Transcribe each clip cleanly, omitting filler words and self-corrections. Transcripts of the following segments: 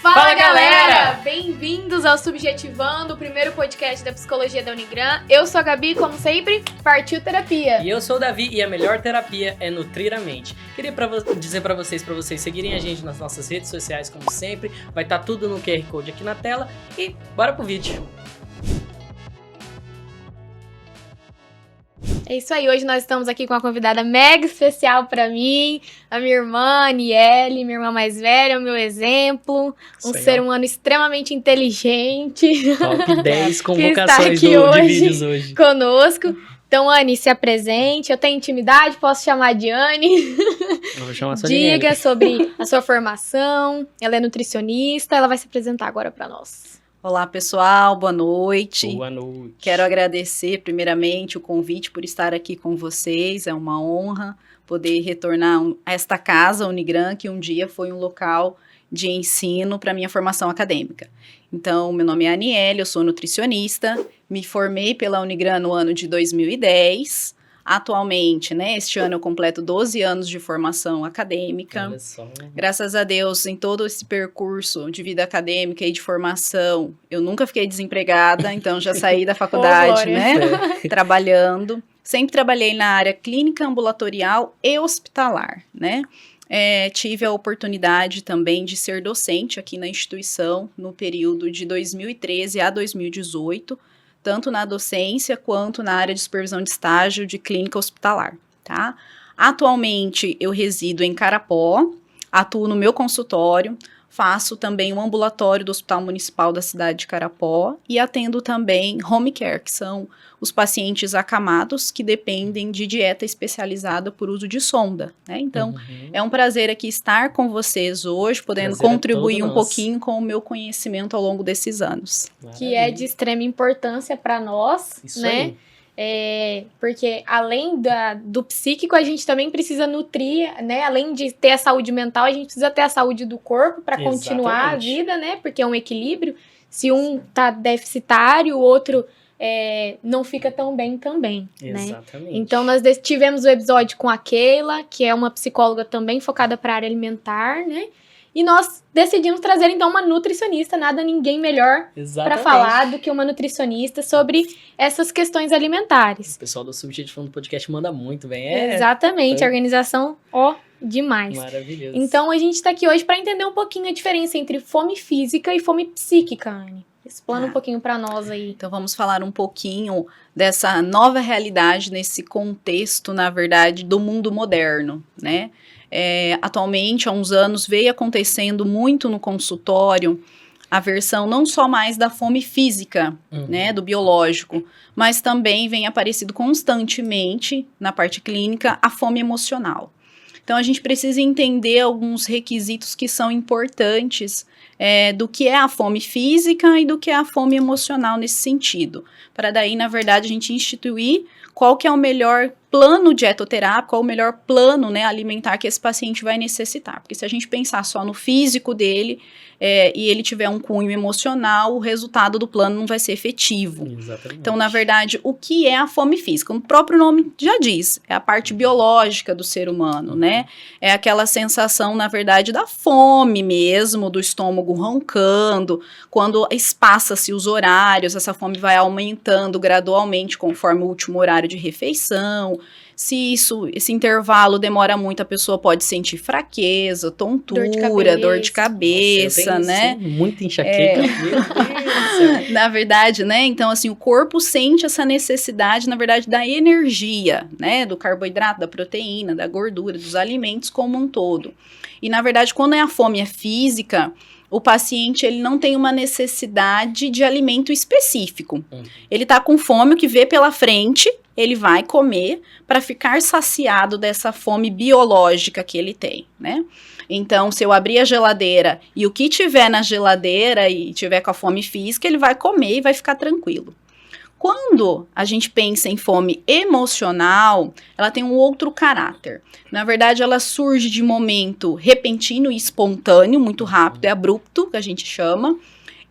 Fala galera! Bem-vindos ao Subjetivando, o primeiro podcast da Psicologia da Unigran. Eu sou a Gabi, como sempre, partiu terapia. E eu sou o Davi e a melhor terapia é nutrir a mente. Queria dizer pra vocês seguirem a gente nas nossas redes sociais, como sempre. Vai estar tudo no QR Code aqui na tela e bora pro vídeo. É isso aí, hoje nós estamos aqui com uma convidada mega especial pra mim, a minha irmã, Aniele, minha irmã mais velha, o meu exemplo, um ser humano extremamente inteligente. Top 10 convocações que está aqui de vídeos hoje. Conosco. Então, Anne, se apresente, eu tenho intimidade, posso chamar de Anne. Vou chamar só Diga sobre a sua formação, ela é nutricionista, ela vai se apresentar agora pra nós. Olá, pessoal, boa noite. Boa noite. Quero agradecer, primeiramente, o convite por estar aqui com vocês. É uma honra poder retornar a esta casa, Unigran, que um dia foi um local de ensino para minha formação acadêmica. Então, meu nome é Aniele, eu sou nutricionista, me formei pela Unigran no ano de 2010. Atualmente, este ano eu completo 12 anos de formação acadêmica. Olha só. Graças a Deus, em todo esse percurso de vida acadêmica e de formação, eu nunca fiquei desempregada, então já saí da faculdade, trabalhando. Sempre trabalhei na área clínica, ambulatorial e hospitalar, tive a oportunidade também de ser docente aqui na instituição no período de 2013 a 2018, tanto na docência quanto na área de supervisão de estágio de clínica hospitalar, tá? Atualmente eu resido em Carapó, atuo no meu consultório, faço também um ambulatório do Hospital Municipal da cidade de Carapó e atendo também home care, que são os pacientes acamados que dependem de dieta especializada por uso de sonda, Então, é um prazer aqui estar com vocês hoje, podendo contribuir um pouquinho com o meu conhecimento ao longo desses anos. Maravilha. Que é de extrema importância para nós, Isso aí. Porque além do psíquico, a gente também precisa nutrir, Além de ter a saúde mental, a gente precisa ter a saúde do corpo para continuar a vida, Porque é um equilíbrio. Se um tá deficitário, o outro não fica tão bem também, Exatamente. Então, nós tivemos o episódio com a Keila, que é uma psicóloga também focada para a área alimentar, E nós decidimos trazer, então, uma nutricionista, ninguém melhor para falar do que uma nutricionista sobre essas questões alimentares. O pessoal do Subjetivando Podcast manda muito bem. Exatamente, a organização, demais. Maravilhoso. Então, a gente está aqui hoje para entender um pouquinho a diferença entre fome física e fome psíquica, Anne. Explana um pouquinho para nós aí. Então, vamos falar um pouquinho dessa nova realidade nesse contexto, na verdade, do mundo moderno, Atualmente, há uns anos, veio acontecendo muito no consultório a versão não só mais da fome física, do biológico, mas também vem aparecido constantemente, na parte clínica, a fome emocional. Então, a gente precisa entender alguns requisitos que são importantes do que é a fome física e do que é a fome emocional nesse sentido. Para daí, na verdade, a gente instituir qual que é o melhor plano dietoterápico, qual o melhor plano alimentar que esse paciente vai necessitar. Porque se a gente pensar só no físico dele e ele tiver um cunho emocional, o resultado do plano não vai ser efetivo. Exatamente. Então, na verdade, o que é a fome física? O próprio nome já diz, é a parte biológica do ser humano, É aquela sensação, na verdade, da fome mesmo, do estômago roncando, quando espaça-se os horários, essa fome vai aumentando gradualmente conforme o último horário de refeição. Se esse intervalo demora muito, a pessoa pode sentir fraqueza, tontura, dor de cabeça, Nossa, muita enxaqueca. Na verdade, então assim, o corpo sente essa necessidade, na verdade, da energia, do carboidrato, da proteína, da gordura, dos alimentos como um todo. E, na verdade, quando a fome é física, o paciente ele não tem uma necessidade de alimento específico. Ele está com fome, o que vê pela frente, ele vai comer para ficar saciado dessa fome biológica que ele tem, Então, se eu abrir a geladeira e o que tiver na geladeira e tiver com a fome física, ele vai comer e vai ficar tranquilo. Quando a gente pensa em fome emocional, ela tem um outro caráter. Na verdade, ela surge de momento repentino e espontâneo, muito rápido, é abrupto, que a gente chama,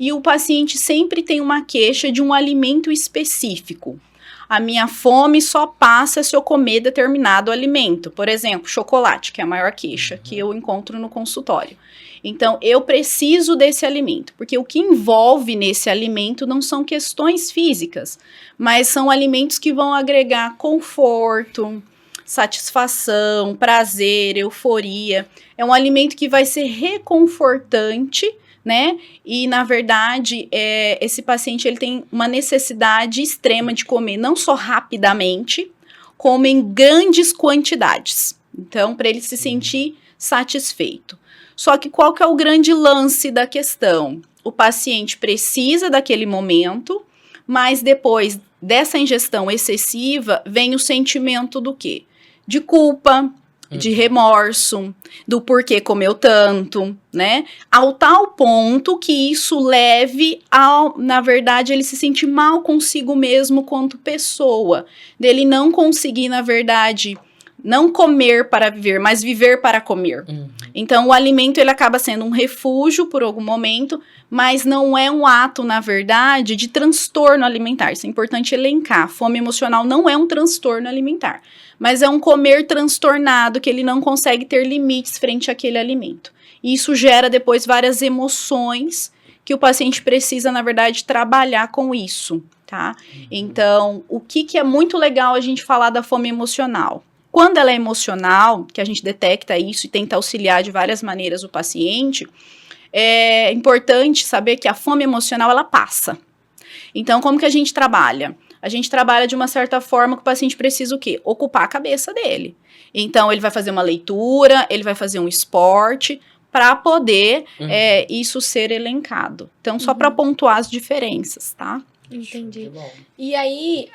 e o paciente sempre tem uma queixa de um alimento específico. a minha fome só passa se eu comer determinado alimento. Por exemplo, chocolate, que é a maior queixa que eu encontro no consultório. Então, eu preciso desse alimento, porque o que envolve nesse alimento não são questões físicas, mas são alimentos que vão agregar conforto, satisfação, prazer, euforia. É um alimento que vai ser reconfortante, né? E, na verdade, esse paciente ele tem uma necessidade extrema de comer, não só rapidamente, como em grandes quantidades. Então, para ele se sentir satisfeito. Só que qual que é o grande lance da questão? O paciente precisa daquele momento, mas depois dessa ingestão excessiva, vem o sentimento do quê? De culpa, de remorso, do porquê comeu tanto, né? Ao tal ponto que isso leve na verdade, ele se sente mal consigo mesmo quanto pessoa. Dele não conseguir, na verdade, não comer para viver, mas viver para comer. Então, o alimento, ele acaba sendo um refúgio por algum momento, mas não é um ato, na verdade, de transtorno alimentar. Isso é importante elencar. Fome emocional não é um transtorno alimentar, mas é um comer transtornado, que ele não consegue ter limites frente àquele alimento. E isso gera depois várias emoções que o paciente precisa, na verdade, trabalhar com isso, tá? Então, o que é muito legal a gente falar da fome emocional? Quando ela é emocional, que a gente detecta isso e tenta auxiliar de várias maneiras o paciente, é importante saber que a fome emocional, ela passa. Então, como que a gente trabalha? A gente trabalha de uma certa forma que o paciente precisa o quê? Ocupar a cabeça dele. Então, ele vai fazer uma leitura, ele vai fazer um esporte, para poder isso ser elencado. Então, só para pontuar as diferenças, tá? Entendi. E aí,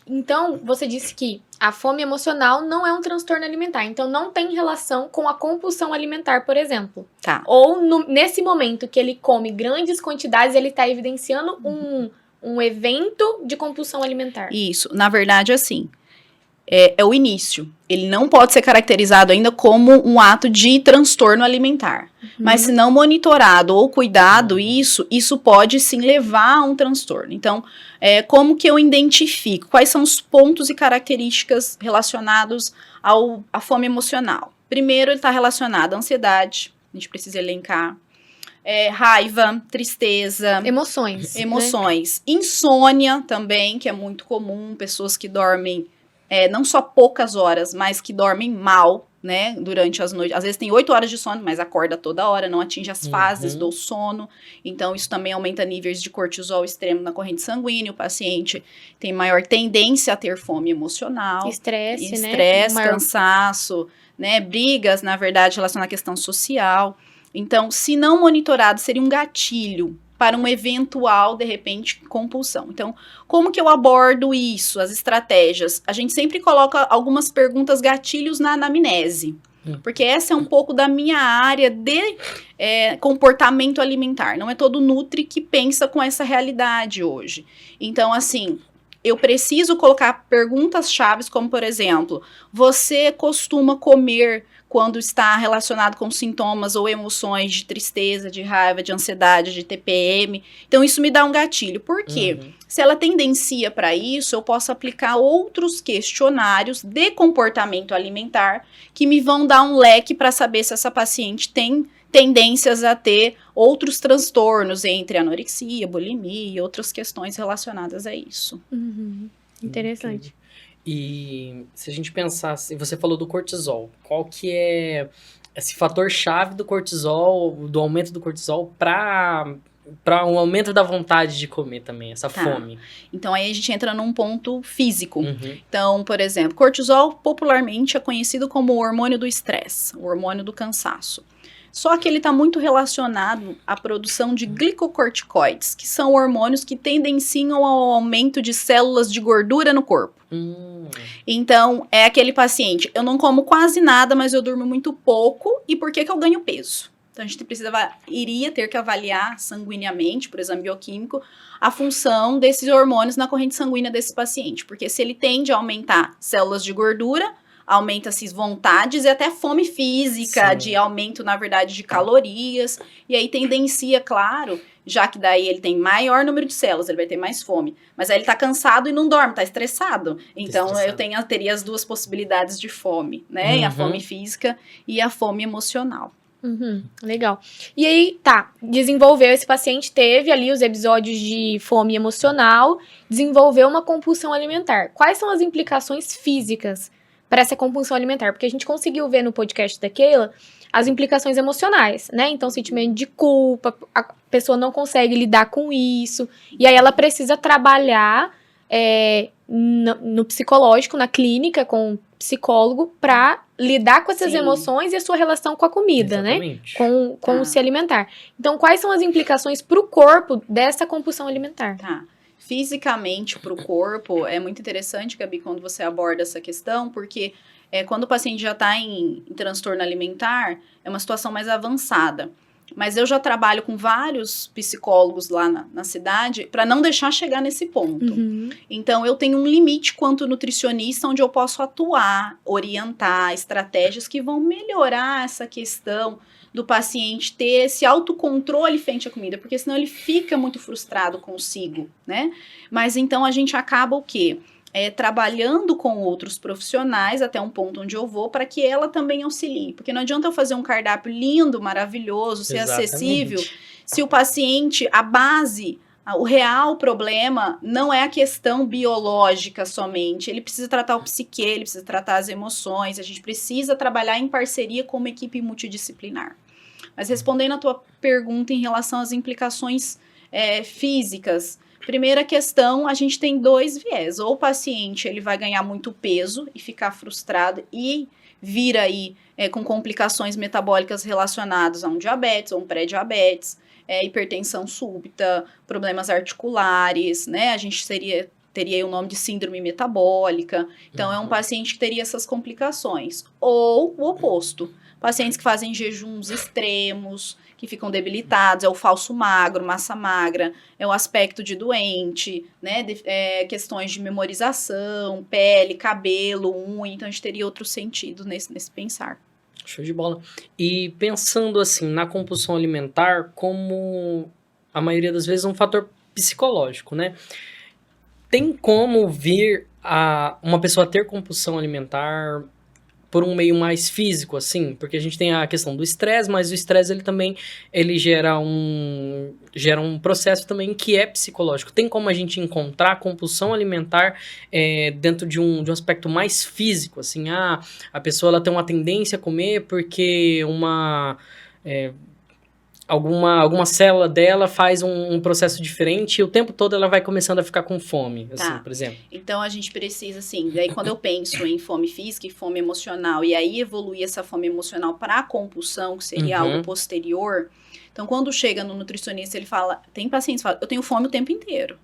então, você disse que a fome emocional não é um transtorno alimentar. Então, não tem relação com a compulsão alimentar, por exemplo. Tá. Ou, nesse momento que ele come grandes quantidades, ele está evidenciando um evento de compulsão alimentar. Isso. Na verdade, assim, é o início. Ele não pode ser caracterizado ainda como um ato de transtorno alimentar. Mas se não monitorado ou cuidado isso pode sim levar a um transtorno. Então, como que eu identifico? Quais são os pontos e características relacionados à fome emocional? Primeiro, ele está relacionado à ansiedade, a gente precisa elencar. Raiva, tristeza. Emoções. Né? Insônia também, que é muito comum, pessoas que dormem não só poucas horas, mas que dormem mal, né, durante as noites. Às vezes tem 8 horas de sono, mas acorda toda hora, não atinge as fases do sono. Então, isso também aumenta níveis de cortisol extremo na corrente sanguínea. O paciente tem maior tendência a ter fome emocional. Estresse, cansaço, né, brigas, na verdade, relacionadas à questão social. Então, se não monitorado, seria um gatilho para uma eventual, de repente, compulsão. Então, como que eu abordo isso, as estratégias? A gente sempre coloca algumas perguntas gatilhos na anamnese, porque essa é um pouco da minha área de comportamento alimentar. Não é todo nutri que pensa com essa realidade hoje. Então, assim, eu preciso colocar perguntas-chave, como, por exemplo, você costuma comer quando está relacionado com sintomas ou emoções de tristeza, de raiva, de ansiedade, de TPM. Então, isso me dá um gatilho. Por quê? Se ela tendencia para isso, eu posso aplicar outros questionários de comportamento alimentar que me vão dar um leque para saber se essa paciente tem tendências a ter outros transtornos, entre anorexia, bulimia e outras questões relacionadas a isso. Interessante. E se a gente pensar, você falou do cortisol, qual que é esse fator-chave do cortisol, do aumento do cortisol para um aumento da vontade de comer também, essa fome? Então, aí a gente entra num ponto físico. Então, por exemplo, cortisol popularmente é conhecido como o hormônio do estresse, o hormônio do cansaço. Só que ele está muito relacionado à produção de glicocorticoides, que são hormônios que tendenciam ao aumento de células de gordura no corpo. Então, é aquele paciente, eu não como quase nada, mas eu durmo muito pouco, e por que eu ganho peso? Então, a gente iria ter que avaliar sanguineamente, por exame bioquímico, a função desses hormônios na corrente sanguínea desse paciente. Porque se ele tende a aumentar células de gordura, aumenta-se vontades e até fome física, Sim. de aumento, na verdade, de calorias. E aí tendencia, claro, já que daí ele tem maior número de células, ele vai ter mais fome. Mas aí ele tá cansado e não dorme, tá estressado. Então eu teria as duas possibilidades de fome, né? A fome física e a fome emocional. Legal. E aí, desenvolveu, esse paciente teve ali os episódios de fome emocional, desenvolveu uma compulsão alimentar. Quais são as implicações físicas para essa compulsão alimentar? Porque a gente conseguiu ver no podcast da Keila as implicações emocionais, né? Então, sentimento de culpa, a pessoa não consegue lidar com isso, e aí ela precisa trabalhar no psicológico, na clínica, com um psicólogo, para lidar com essas emoções e a sua relação com a comida, Exatamente. né? Com o se alimentar. Então, quais são as implicações para o corpo dessa compulsão alimentar? Fisicamente, para o corpo, é muito interessante, Gabi, quando você aborda essa questão, porque quando o paciente já está em transtorno alimentar, é uma situação mais avançada. Mas eu já trabalho com vários psicólogos lá na cidade para não deixar chegar nesse ponto. Então, eu tenho um limite quanto nutricionista onde eu posso atuar, orientar estratégias que vão melhorar essa questão do paciente ter esse autocontrole frente à comida, porque senão ele fica muito frustrado consigo, né? Mas então a gente acaba o quê? Trabalhando com outros profissionais até um ponto onde eu vou para que ela também auxilie. Porque não adianta eu fazer um cardápio lindo, maravilhoso, ser acessível, se o paciente, a base, o real problema não é a questão biológica somente. Ele precisa tratar o psique, ele precisa tratar as emoções, a gente precisa trabalhar em parceria com uma equipe multidisciplinar. Mas respondendo a tua pergunta em relação às implicações físicas, primeira questão, a gente tem 2 viés. Ou o paciente ele vai ganhar muito peso e ficar frustrado e vir aí com complicações metabólicas relacionadas a um diabetes ou um pré-diabetes, hipertensão súbita, problemas articulares, né? A gente teria o nome de síndrome metabólica. Então, é um paciente que teria essas complicações. Ou o oposto. Pacientes que fazem jejuns extremos, que ficam debilitados, é o falso magro, massa magra, é o aspecto de doente, né? Questões de memorização, pele, cabelo, unha, então a gente teria outro sentido nesse pensar. Show de bola. E pensando assim, na compulsão alimentar, como a maioria das vezes um fator psicológico, né? Tem como vir uma pessoa ter compulsão alimentar por um meio mais físico, assim? Porque a gente tem a questão do estresse, mas o estresse ele gera um processo também que é psicológico. Tem como a gente encontrar compulsão alimentar dentro de um aspecto mais físico, assim? A pessoa ela tem uma tendência a comer porque alguma célula dela faz um processo diferente e o tempo todo ela vai começando a ficar com fome, assim, por exemplo. Então, a gente precisa, assim, daí quando eu penso em fome física e fome emocional, e aí evoluir essa fome emocional para a compulsão, que seria algo posterior, então, quando chega no nutricionista, ele fala, tem pacientes que falam, eu tenho fome o tempo inteiro.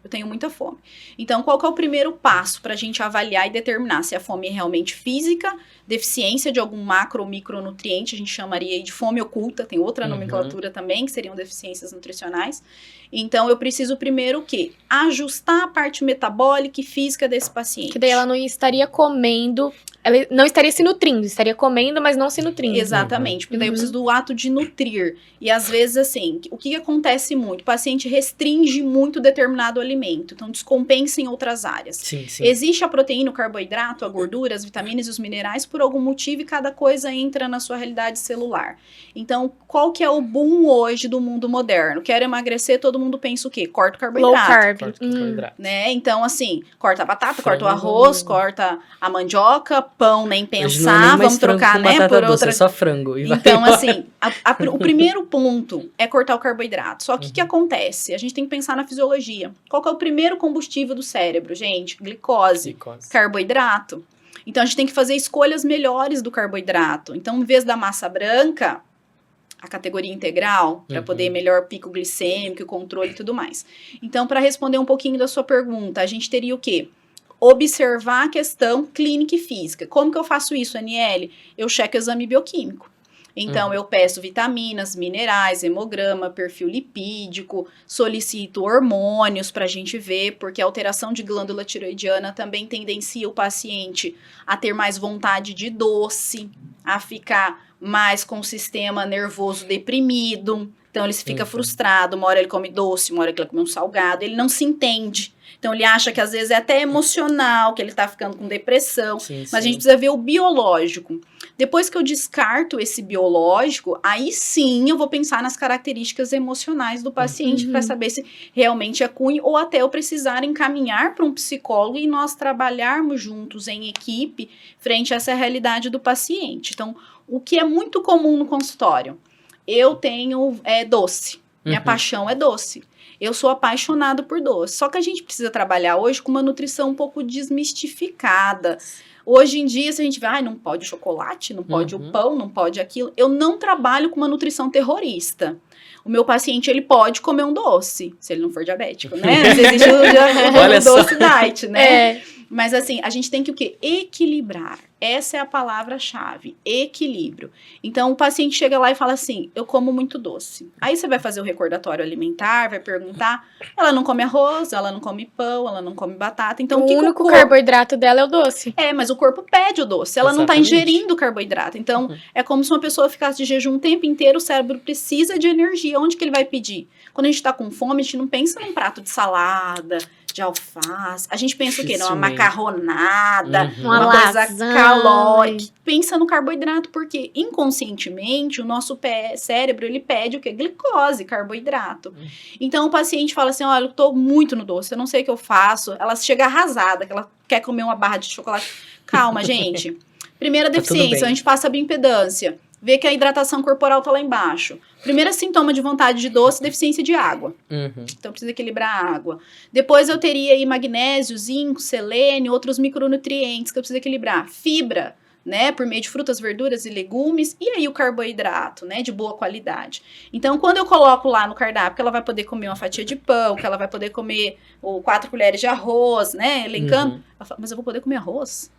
Eu tenho muita fome. Então, qual que é o primeiro passo para a gente avaliar e determinar se a fome é realmente física, deficiência de algum macro ou micronutriente, a gente chamaria de fome oculta, tem outra nomenclatura também, que seriam deficiências nutricionais. Então, eu preciso primeiro o quê? Ajustar a parte metabólica e física desse paciente. Que daí ela não estaria comendo, ela não estaria se nutrindo, estaria comendo, mas não se nutrindo. Exatamente, porque daí eu preciso do ato de nutrir. E às vezes, assim, o que acontece muito? O paciente restringe muito determinado alimento, então descompensa em outras áreas. Sim. Existe a proteína, o carboidrato, a gordura, as vitaminas e os minerais por algum motivo e cada coisa entra na sua realidade celular. Então, qual que é o boom hoje do mundo moderno? Quero emagrecer, todo mundo pensa o quê? Corta o carboidrato. Low carb. Corta o carboidrato. Né? Então, assim, corta a batata, corta o arroz, corta a mandioca, pão, nem pensar, vamos trocar, né, por outra... É só frango. Então, assim, o primeiro ponto é cortar o carboidrato. Só que o que acontece? A gente tem que pensar na fisiologia. Qual que é o primeiro combustível do cérebro, gente? Glicose. Carboidrato. Então, a gente tem que fazer escolhas melhores do carboidrato. Então, em vez da massa branca, a categoria integral, para poder melhor pico glicêmico, controle e tudo mais. Então, para responder um pouquinho da sua pergunta, a gente teria o quê? Observar a questão clínica e física. Como que eu faço isso, Aniele? Eu checo o exame bioquímico. Então, eu peço vitaminas, minerais, hemograma, perfil lipídico, solicito hormônios para a gente ver, porque a alteração de glândula tiroidiana também tendencia o paciente a ter mais vontade de doce, a ficar mais com o sistema nervoso deprimido. Então, ele fica frustrado, uma hora ele come doce, uma hora ele come um salgado, ele não se entende. Então, ele acha que às vezes é até emocional, que ele tá ficando com depressão, mas a gente precisa ver o biológico. Depois que eu descarto esse biológico, aí sim eu vou pensar nas características emocionais do paciente para saber se realmente é cunho ou até eu precisar encaminhar para um psicólogo e nós trabalharmos juntos em equipe frente a essa realidade do paciente. Então, o que é muito comum no consultório? Eu tenho doce, minha paixão é doce. Eu sou apaixonado por doce. Só que a gente precisa trabalhar hoje com uma nutrição um pouco desmistificada. Hoje em dia, se a gente vê, não pode o chocolate, não pode o pão, não pode aquilo. Eu não trabalho com uma nutrição terrorista. O meu paciente, ele pode comer um doce, se ele não for diabético, né? Mas existe o doce diet, né? Mas assim, a gente tem que o quê? Equilibrar. Essa é a palavra-chave, equilíbrio. Então, o paciente chega lá e fala assim, eu como muito doce. Aí você vai fazer o recordatório alimentar, vai perguntar, ela não come arroz, ela não come pão, ela não come batata. Então, o único carboidrato dela é o doce. Mas o corpo pede o doce, ela não está ingerindo carboidrato. Então, é como se uma pessoa ficasse de jejum o tempo inteiro, o cérebro precisa de energia. Onde que ele vai pedir? Quando a gente está com fome, a gente não pensa num prato de salada, de alface. A gente pensa o quê? Numa macarronada, uma coisa calórica. Pensa no carboidrato, porque inconscientemente o nosso cérebro, ele pede o quê? Glicose, carboidrato. Então o paciente fala assim, olha, eu tô muito no doce, eu não sei o que eu faço. Ela chega arrasada, que ela quer comer uma barra de chocolate. Calma, gente. Primeira deficiência, a gente passa a bioimpedância. Vê que a hidratação corporal tá lá embaixo. Primeiro sintoma de vontade de doce, deficiência de água. Então, precisa equilibrar a água. Depois, eu teria aí magnésio, zinco, selênio, outros micronutrientes que eu preciso equilibrar. Fibra, né, por meio de frutas, verduras e legumes. E aí, o carboidrato, né, de boa qualidade. Então, quando eu coloco lá no cardápio que ela vai poder comer uma fatia de pão, que ela vai poder comer 4 colheres de arroz, né, elencando. Ela fala, mas eu vou poder comer arroz?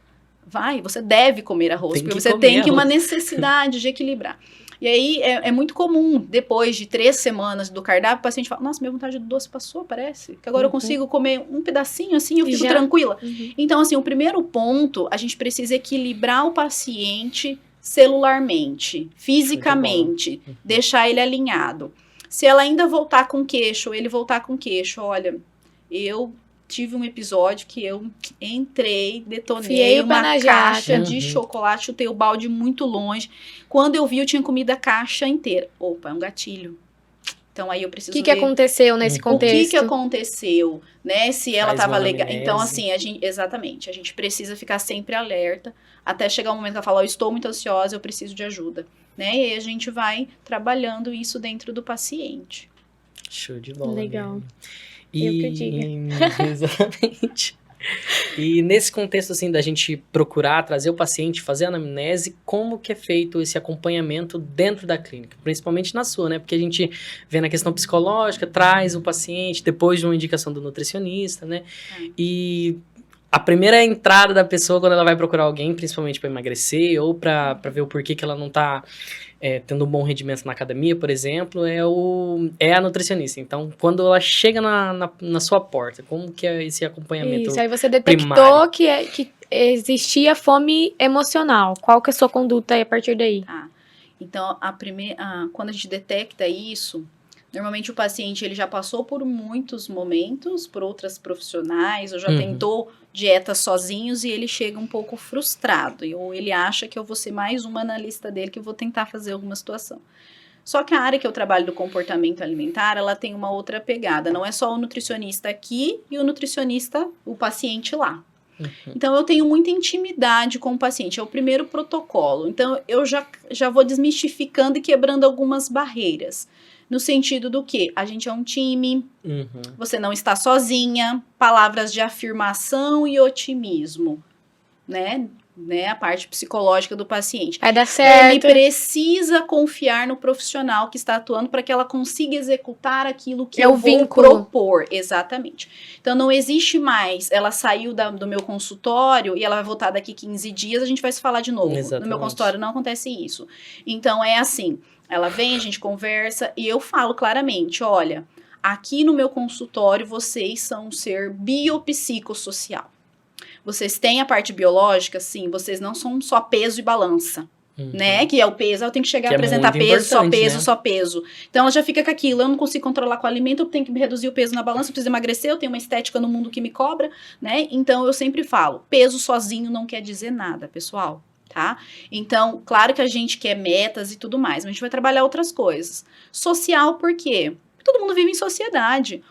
Vai, você deve comer arroz, porque você tem uma necessidade de equilibrar. E aí, é muito comum, depois de 3 semanas do cardápio, o paciente fala, nossa, minha vontade de doce passou, parece. Que agora eu consigo comer um pedacinho, assim, eu fico tranquila. Então, assim, o primeiro ponto, a gente precisa equilibrar o paciente celularmente, fisicamente, deixar ele alinhado. Se ela ainda voltar com queixo, ou ele voltar com queixo, olha, eu tive um episódio que eu entrei, detonei uma caixa de chocolate, chutei o balde muito longe. Quando eu vi, eu tinha comido a caixa inteira. Opa, é um gatilho. Então, aí eu preciso ver... O que aconteceu nesse contexto? O que aconteceu, né? Se ela estava legal. Então, assim, exatamente. A gente precisa ficar sempre alerta, até chegar um momento que ela fala, eu estou muito ansiosa, eu preciso de ajuda. Né? E aí a gente vai trabalhando isso dentro do paciente. Show de bola. Legal. Eu que diga. Exatamente. E nesse contexto, assim, da gente procurar trazer o paciente, fazer a anamnese, como que é feito esse acompanhamento dentro da clínica? Principalmente na sua, né? Porque a gente vê na questão psicológica, traz o paciente depois de uma indicação do nutricionista, né? E a primeira entrada da pessoa quando ela vai procurar alguém, principalmente para emagrecer ou para ver o porquê que ela não tá tendo um bom rendimento na academia, por exemplo, é a nutricionista. Então, quando ela chega na sua porta, como que é esse acompanhamento? Isso, aí você detectou que existia fome emocional. Qual que é a sua conduta aí a partir daí? Então, quando a gente detecta isso, normalmente o paciente ele já passou por muitos momentos, por outras profissionais, ou já tentou dietas sozinhos e ele chega um pouco frustrado. Ou ele acha que eu vou ser mais uma na lista dele que eu vou tentar fazer alguma situação. Só que a área que eu trabalho do comportamento alimentar, ela tem uma outra pegada. Não é só o nutricionista aqui e o nutricionista, o paciente lá. Então, eu tenho muita intimidade com o paciente. É o primeiro protocolo. Então, eu já vou desmistificando e quebrando algumas barreiras. No sentido do que? A gente é um time, você não está sozinha, palavras de afirmação e otimismo, né? né, a parte psicológica do paciente. Vai dar certo. Ele precisa confiar no profissional que está atuando para que ela consiga executar aquilo que eu vou propor. Exatamente. Então, não existe mais, ela saiu do meu consultório e ela vai voltar daqui 15 dias, a gente vai se falar de novo. Exatamente. No meu consultório não acontece isso. Então, é assim, ela vem, a gente conversa e eu falo claramente, olha, aqui no meu consultório vocês são um ser biopsicossocial. Vocês têm a parte biológica, sim, vocês não são só peso e balança, né? Que é o peso, ela tem que chegar a apresentar peso, só peso, né? Só peso. Então, ela já fica com aquilo, eu não consigo controlar com o alimento, eu tenho que reduzir o peso na balança, eu preciso emagrecer, eu tenho uma estética no mundo que me cobra, né? Então, eu sempre falo, peso sozinho não quer dizer nada, pessoal, tá? Então, claro que a gente quer metas e tudo mais, mas a gente vai trabalhar outras coisas. Social, por quê? Todo mundo vive em sociedade.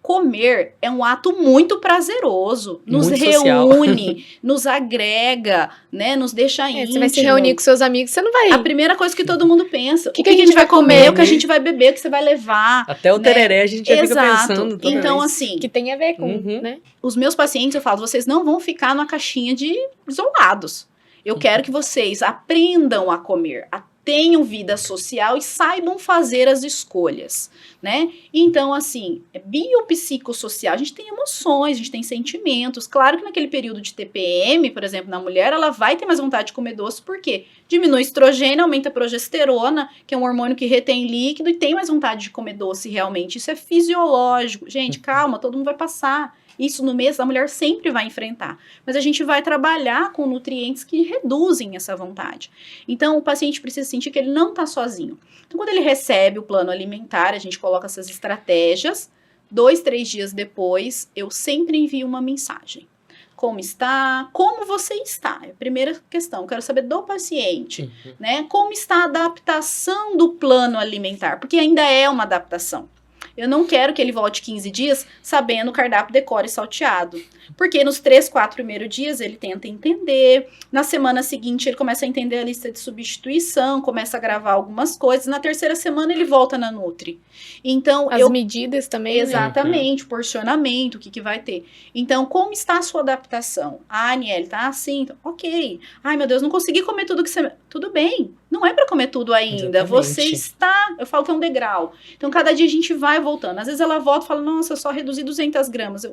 Comer é um ato muito prazeroso. Nos muito reúne, nos agrega, né? Nos deixa íntimo. Você vai se reunir com seus amigos, você não vai... A primeira coisa que todo mundo pensa. O que a gente vai comer, o que a gente vai beber, o que você vai levar. Até o tereré a gente já fica pensando. Então, assim... Que tem a ver com, né? Os meus pacientes, eu falo, vocês não vão ficar numa caixinha de isolados. Eu quero que vocês aprendam a comer, tenham vida social e saibam fazer as escolhas, né? Então, assim, é biopsicossocial, a gente tem emoções, a gente tem sentimentos. Claro que naquele período de TPM, por exemplo, na mulher, ela vai ter mais vontade de comer doce, por quê? Diminui estrogênio, aumenta a progesterona, que é um hormônio que retém líquido, e tem mais vontade de comer doce realmente. Isso é fisiológico. Gente, calma, todo mundo vai passar. Isso no mês a mulher sempre vai enfrentar. Mas a gente vai trabalhar com nutrientes que reduzem essa vontade. Então, o paciente precisa sentir que ele não está sozinho. Então, quando ele recebe o plano alimentar, a gente coloca essas estratégias. 2, 3 dias depois, eu sempre envio uma mensagem. Como está? Como você está? É a primeira questão. Eu quero saber do paciente, né? Como está a adaptação do plano alimentar? Porque ainda é uma adaptação. Eu não quero que ele volte 15 dias sabendo o cardápio decore salteado. Porque nos 3, 4 primeiros dias ele tenta entender. Na semana seguinte ele começa a entender a lista de substituição, começa a gravar algumas coisas. Na terceira semana ele volta na Nutri. Então, as medidas também. Exatamente, o porcionamento, o que vai ter. Então, como está a sua adaptação? Ah, Aniele, tá assim? Então, ok. Ai, meu Deus, não consegui comer tudo que você... Tudo bem, não é para comer tudo ainda. Exatamente. Você está... Eu falo que é um degrau. Então, cada dia a gente vai voltando. Às vezes ela volta e fala, nossa, eu só reduzi 200 gramas.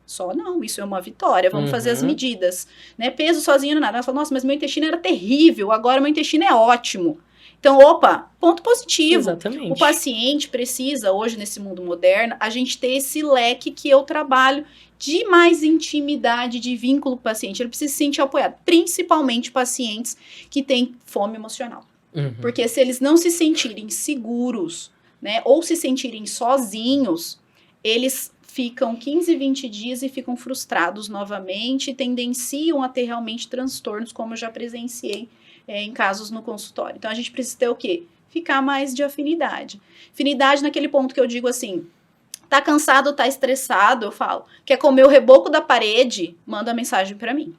Só não, isso é uma vitória, vamos fazer as medidas, né? Peso sozinho não é nada. Ela fala, nossa, mas meu intestino era terrível, agora meu intestino é ótimo. Então, opa, ponto positivo. Exatamente. O paciente precisa, hoje nesse mundo moderno, a gente ter esse leque que eu trabalho de mais intimidade, de vínculo com o paciente. Ele precisa se sentir apoiado, principalmente pacientes que têm fome emocional. Porque se eles não se sentirem seguros, né, ou se sentirem sozinhos, eles ficam 15, 20 dias e ficam frustrados novamente e tendenciam a ter realmente transtornos, como eu já presenciei em casos no consultório. Então, a gente precisa ter o quê? Ficar mais de afinidade. Afinidade naquele ponto que eu digo assim, tá cansado, tá estressado, eu falo, quer comer o reboco da parede, manda mensagem pra mim.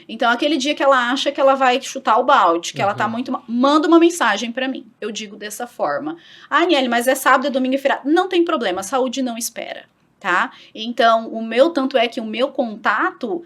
Então, aquele dia que ela acha que ela vai chutar o balde, que ela tá muito... Manda uma mensagem pra mim. Eu digo dessa forma. Ah, Aniele, mas é sábado, é domingo e feriado. Não tem problema, a saúde não espera, tá? Então, tanto é que o meu contato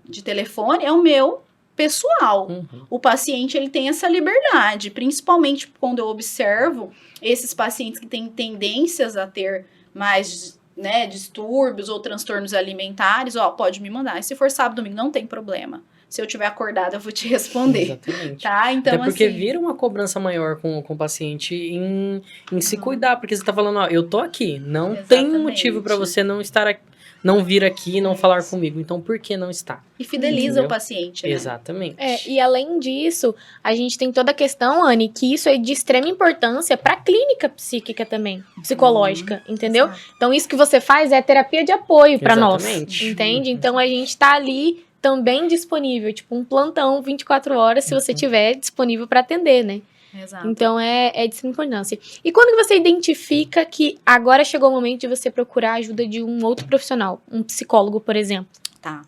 de telefone é o meu pessoal. O paciente, ele tem essa liberdade, principalmente quando eu observo esses pacientes que têm tendências a ter mais... né, distúrbios ou transtornos alimentares, pode me mandar. E se for sábado, domingo, não tem problema. Se eu tiver acordada, eu vou te responder. Exatamente. Tá? Então, até porque assim, vira uma cobrança maior com o paciente em se cuidar, porque você tá falando, eu tô aqui, não tem motivo para você não estar aqui, não vir aqui, não falar comigo. Então, por que não está? E fideliza o paciente, né? Exatamente. E além disso, a gente tem toda a questão, Anne, que isso é de extrema importância para a clínica psíquica também, psicológica, entendeu? Exato. Então, isso que você faz é terapia de apoio para nós, entende? Então, a gente tá ali também disponível, tipo um plantão 24 horas, se você tiver disponível para atender, né? Exato. Então, é de extrema importância. E quando que você identifica que agora chegou o momento de você procurar a ajuda de um outro profissional, um psicólogo, por exemplo? Tá.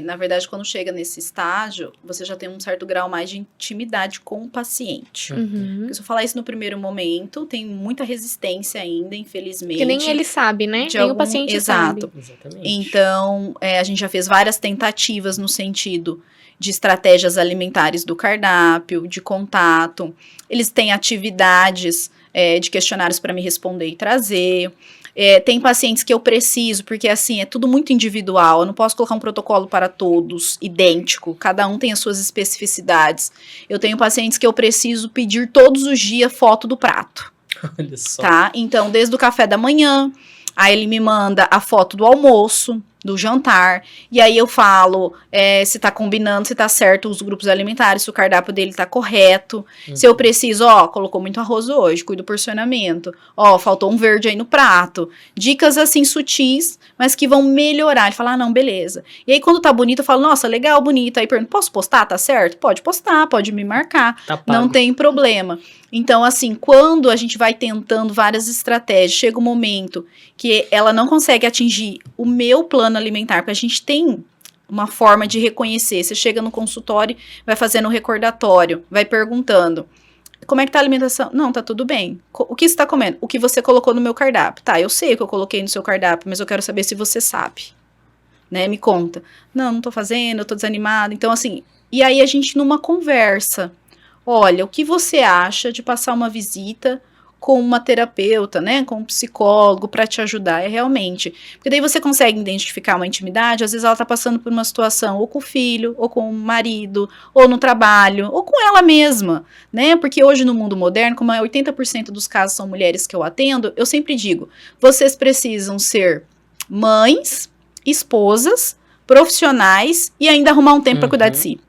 na verdade, quando chega nesse estágio, você já tem um certo grau mais de intimidade com o paciente. Porque se eu falar isso no primeiro momento, tem muita resistência ainda, infelizmente. Que nem ele sabe, né? Nem o paciente sabe. Exatamente. Então, a gente já fez várias tentativas no sentido de estratégias alimentares do cardápio, de contato. Eles têm atividades de questionários para me responder e trazer. Tem pacientes que eu preciso, porque assim, é tudo muito individual, eu não posso colocar um protocolo para todos, idêntico, cada um tem as suas especificidades. Eu tenho pacientes que eu preciso pedir todos os dias foto do prato. Olha só. Tá? Então, desde o café da manhã, aí ele me manda a foto do almoço, do jantar, e aí eu falo se tá combinando, se tá certo os grupos alimentares, se o cardápio dele tá correto, se eu preciso, colocou muito arroz hoje, cuido do porcionamento, faltou um verde aí no prato, dicas assim sutis, mas que vão melhorar. Ele fala, não, beleza. E aí quando tá bonito, eu falo, nossa, legal, bonito, aí pergunto, posso postar, tá certo? Pode postar, pode me marcar, tá pago. Não tem problema. Então, assim, quando a gente vai tentando várias estratégias, chega um momento que ela não consegue atingir o meu plano alimentar, porque a gente tem uma forma de reconhecer. Você chega no consultório, vai fazendo um recordatório, vai perguntando, como é que tá a alimentação? Não, tá tudo bem. O que você tá comendo? O que você colocou no meu cardápio. Tá, eu sei o que eu coloquei no seu cardápio, mas eu quero saber se você sabe. Né, me conta. Não tô fazendo, eu tô desanimada. Então, assim, e aí a gente numa conversa, olha, o que você acha de passar uma visita com uma terapeuta, né, com um psicólogo para te ajudar, realmente, porque daí você consegue identificar uma intimidade, às vezes ela tá passando por uma situação ou com o filho, ou com o marido, ou no trabalho, ou com ela mesma, né, porque hoje no mundo moderno, como 80% dos casos são mulheres que eu atendo, eu sempre digo, vocês precisam ser mães, esposas, profissionais e ainda arrumar um tempo para cuidar de si.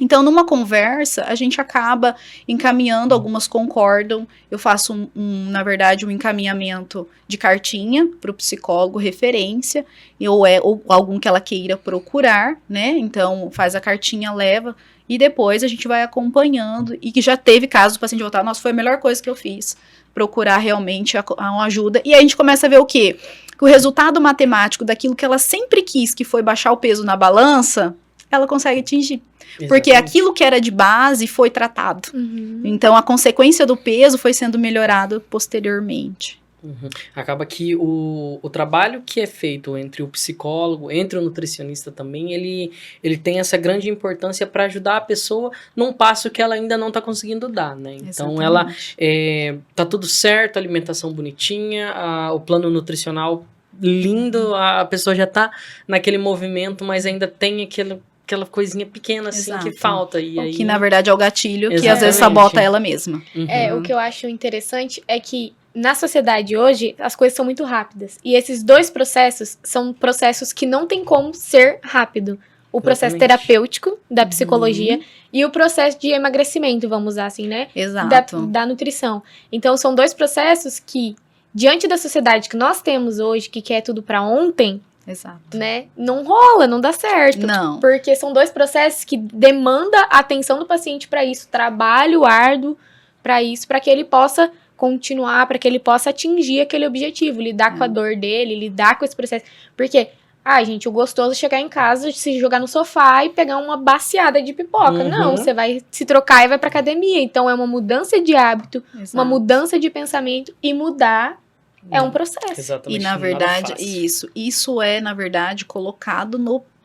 Então, numa conversa, a gente acaba encaminhando, algumas concordam, eu faço na verdade, um encaminhamento de cartinha para o psicólogo, referência, ou algum que ela queira procurar, né, então faz a cartinha, leva, e depois a gente vai acompanhando, e que já teve casos do paciente voltar, nossa, foi a melhor coisa que eu fiz, procurar realmente uma ajuda, e aí a gente começa a ver o quê? Que o resultado matemático daquilo que ela sempre quis, que foi baixar o peso na balança, ela consegue atingir. Exatamente. Porque aquilo que era de base foi tratado. Então, a consequência do peso foi sendo melhorado posteriormente. Acaba que o trabalho que é feito entre o psicólogo, entre o nutricionista também, ele tem essa grande importância para ajudar a pessoa num passo que ela ainda não está conseguindo dar, né? Então, ela tá tudo certo, a alimentação bonitinha, o plano nutricional lindo, a pessoa já tá naquele movimento, mas ainda tem aquela coisinha pequena, assim, que falta. E aí... Que, na verdade, é o gatilho que, às vezes, sabota ela mesma. O que eu acho interessante é que, na sociedade hoje, as coisas são muito rápidas. E esses dois processos são processos que não tem como ser rápido. O processo terapêutico da psicologia e o processo de emagrecimento, vamos usar assim, né? Exato. Da nutrição. Então, são dois processos que, diante da sociedade que nós temos hoje, que quer tudo pra ontem... Exato. Né? Não rola, não dá certo. Não. Porque são dois processos que demandam a atenção do paciente para isso, trabalho árduo para isso, para que ele possa continuar, para que ele possa atingir aquele objetivo, lidar com a dor dele, lidar com esse processo. Porque, gente, o gostoso é chegar em casa, se jogar no sofá e pegar uma baciada de pipoca. Não, você vai se trocar e vai pra academia. Então, é uma mudança de hábito, uma mudança de pensamento e mudar. É um processo. Exatamente. E, na verdade, isso é, na verdade, colocado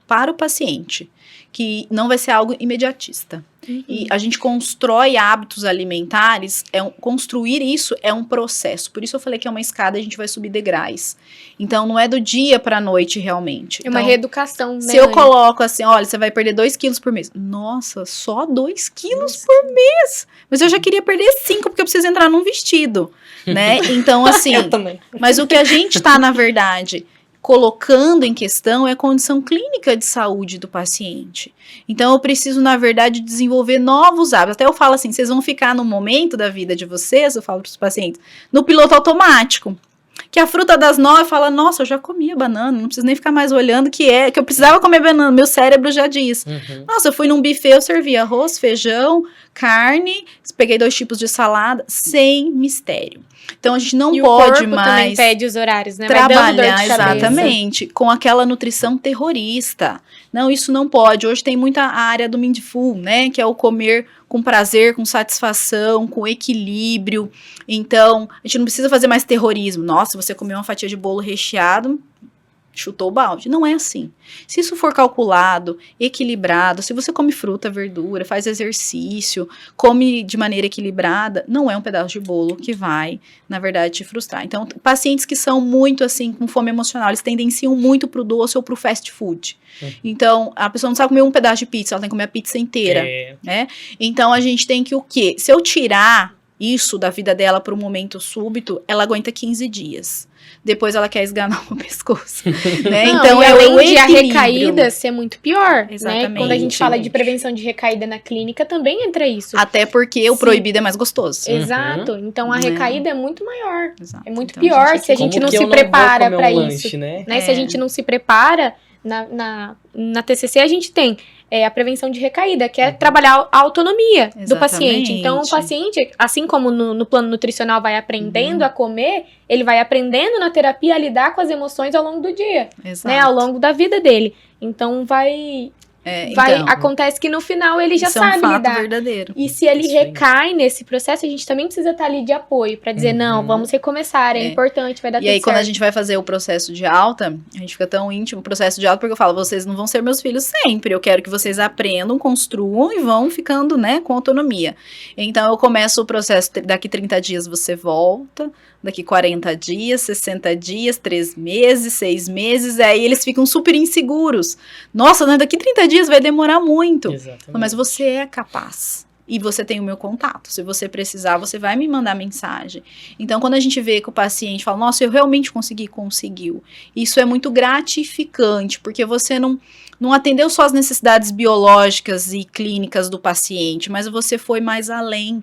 para o paciente, que não vai ser algo imediatista. E a gente constrói hábitos alimentares, construir isso é um processo. Por isso eu falei que é uma escada e a gente vai subir degraus. Então, não é do dia para a noite, realmente. É uma reeducação, né? Se eu coloco assim, olha, você vai perder 2 quilos por mês. Nossa, só 2 quilos por mês? Mas eu já queria perder 5, porque eu preciso entrar num vestido, né? Então, assim... Eu também. Mas o que a gente tá, na verdade... colocando em questão é a condição clínica de saúde do paciente. Então, eu preciso, na verdade, desenvolver novos hábitos. Até eu falo assim, vocês vão ficar no momento da vida de vocês, eu falo para os pacientes, no piloto automático. Que a fruta das 9 fala, nossa, eu já comia banana, não preciso nem ficar mais olhando que eu precisava comer banana, meu cérebro já diz. Nossa, eu fui num buffet, eu servi arroz, feijão, carne, peguei 2 tipos de salada, sem mistério. Então, a gente não e pode o corpo mais também pede os horários, né? trabalhar exatamente com aquela nutrição terrorista. Não, isso não pode. Hoje tem muita área do mindful, né? Que é o comer com prazer, com satisfação, com equilíbrio. Então, a gente não precisa fazer mais terrorismo. Nossa, você comeu uma fatia de bolo recheado, chutou o balde. Não é assim. Se isso for calculado, equilibrado, se você come fruta, verdura, faz exercício, come de maneira equilibrada, não é um pedaço de bolo que vai, na verdade, te frustrar. Então, pacientes que são muito, assim, com fome emocional, eles tendenciam muito pro doce ou pro fast food. Então, a pessoa não sabe comer um pedaço de pizza, ela tem que comer a pizza inteira, né? Então, a gente tem que o quê? Se eu tirar isso da vida dela por um momento súbito, ela aguenta 15 dias. Depois ela quer esganar o pescoço, né? Não, então, além de a recaída ser muito pior, exatamente, né? Quando a gente fala de prevenção de recaída na clínica, também entra isso. Até porque o proibido é mais gostoso. Exato. Então, a recaída é muito maior. Exato. É muito Então, pior se a gente não se prepara para isso. Né? Se a gente não se prepara, na TCC a gente tem a prevenção de recaída, que é trabalhar a autonomia do paciente. Então, o paciente, assim como no plano nutricional vai aprendendo a comer, ele vai aprendendo na terapia a lidar com as emoções ao longo do dia, né? Ao longo da vida dele. Então, acontece que no final ele já sabe lidar. Verdadeiro. E se ele recai nesse processo, a gente também precisa estar ali de apoio para dizer, não, vamos recomeçar, é importante, vai dar tudo certo. E aí, quando a gente vai fazer o processo de alta, a gente fica tão íntimo, o processo de alta, porque eu falo, vocês não vão ser meus filhos sempre, eu quero que vocês aprendam, construam e vão ficando, né, com autonomia. Então, eu começo o processo, daqui 30 dias você volta, daqui 40 dias, 60 dias, 3 meses, 6 meses, aí eles ficam super inseguros. Nossa, né, daqui 30 dias vai demorar muito. Exatamente. Mas você é capaz. E você tem o meu contato. Se você precisar, você vai me mandar mensagem. Então, quando a gente vê que o paciente fala, nossa, eu realmente conseguiu. Isso é muito gratificante, porque você não atendeu só as necessidades biológicas e clínicas do paciente, mas você foi mais além,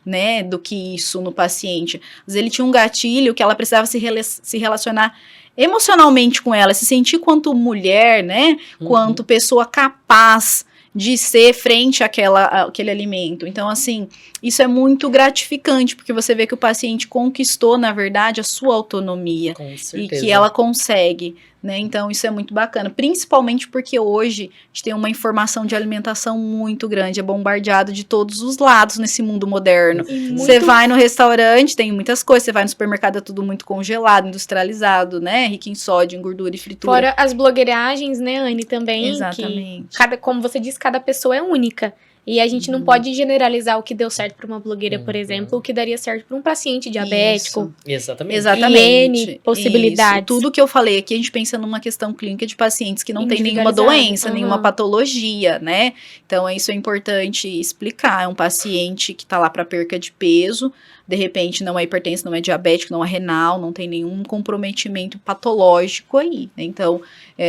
né, do que isso no paciente. Às vezes ele tinha um gatilho que ela precisava se relacionar emocionalmente com ela, se sentir quanto mulher, né, quanto pessoa capaz de ser frente àquele alimento. Então, assim, isso é muito gratificante, porque você vê que o paciente conquistou, na verdade, a sua autonomia. Com certeza. E que ela consegue, né? Então, isso é muito bacana. Principalmente porque hoje a gente tem uma informação de alimentação muito grande, é bombardeado de todos os lados nesse mundo moderno. Você vai no restaurante, tem muitas coisas, você vai no supermercado, é tudo muito congelado, industrializado, né? Rico em sódio, em gordura e fritura. Fora as blogueiragens, né, Anne, também. Exatamente. Que como você disse, cada pessoa é única. E a gente não pode generalizar o que deu certo para uma blogueira, por exemplo, o que daria certo para um paciente diabético. Isso. Exatamente. E N possibilidades. Isso. Tudo que eu falei aqui, a gente pensa numa questão clínica de pacientes que não tem nenhuma doença, nenhuma patologia, né? Então, isso é importante explicar. É um paciente que tá lá para perca de peso, de repente não é hipertenso, não é diabético, não é renal, não tem nenhum comprometimento patológico aí, né? Então,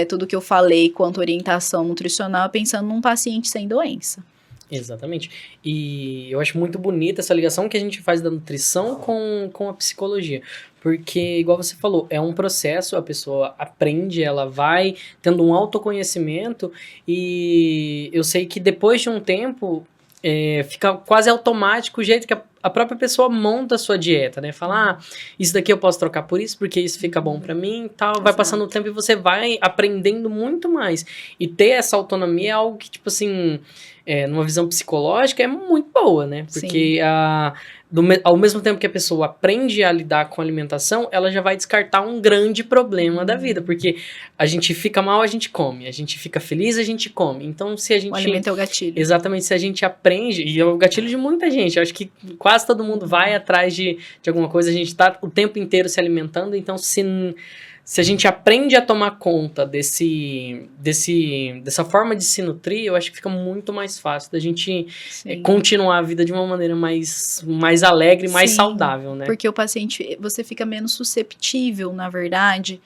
tudo que eu falei quanto orientação nutricional, pensando num paciente sem doença. Exatamente. E eu acho muito bonita essa ligação que a gente faz da nutrição com a psicologia. Porque, igual você falou, é um processo, a pessoa aprende, ela vai tendo um autoconhecimento e eu sei que depois de um tempo fica quase automático o jeito que a própria pessoa monta a sua dieta, né? Fala, isso daqui eu posso trocar por isso, porque isso fica bom pra mim e tal. Vai passando o tempo e você vai aprendendo muito mais. E ter essa autonomia é algo que, tipo assim, numa visão psicológica é muito boa, né? Porque ao mesmo tempo que a pessoa aprende a lidar com a alimentação, ela já vai descartar um grande problema da vida. Porque a gente fica mal, a gente come. A gente fica feliz, a gente come. Então, se a gente... O alimento é o gatilho. Exatamente, se a gente aprende... E é o gatilho de muita gente. Eu acho que quase todo mundo vai atrás de alguma coisa. A gente tá o tempo inteiro se alimentando. Então, se a gente aprende a tomar conta dessa forma de se nutrir, eu acho que fica muito mais fácil da gente continuar a vida de uma maneira mais alegre, mais saudável, né? Porque o paciente, você fica menos susceptível, na verdade,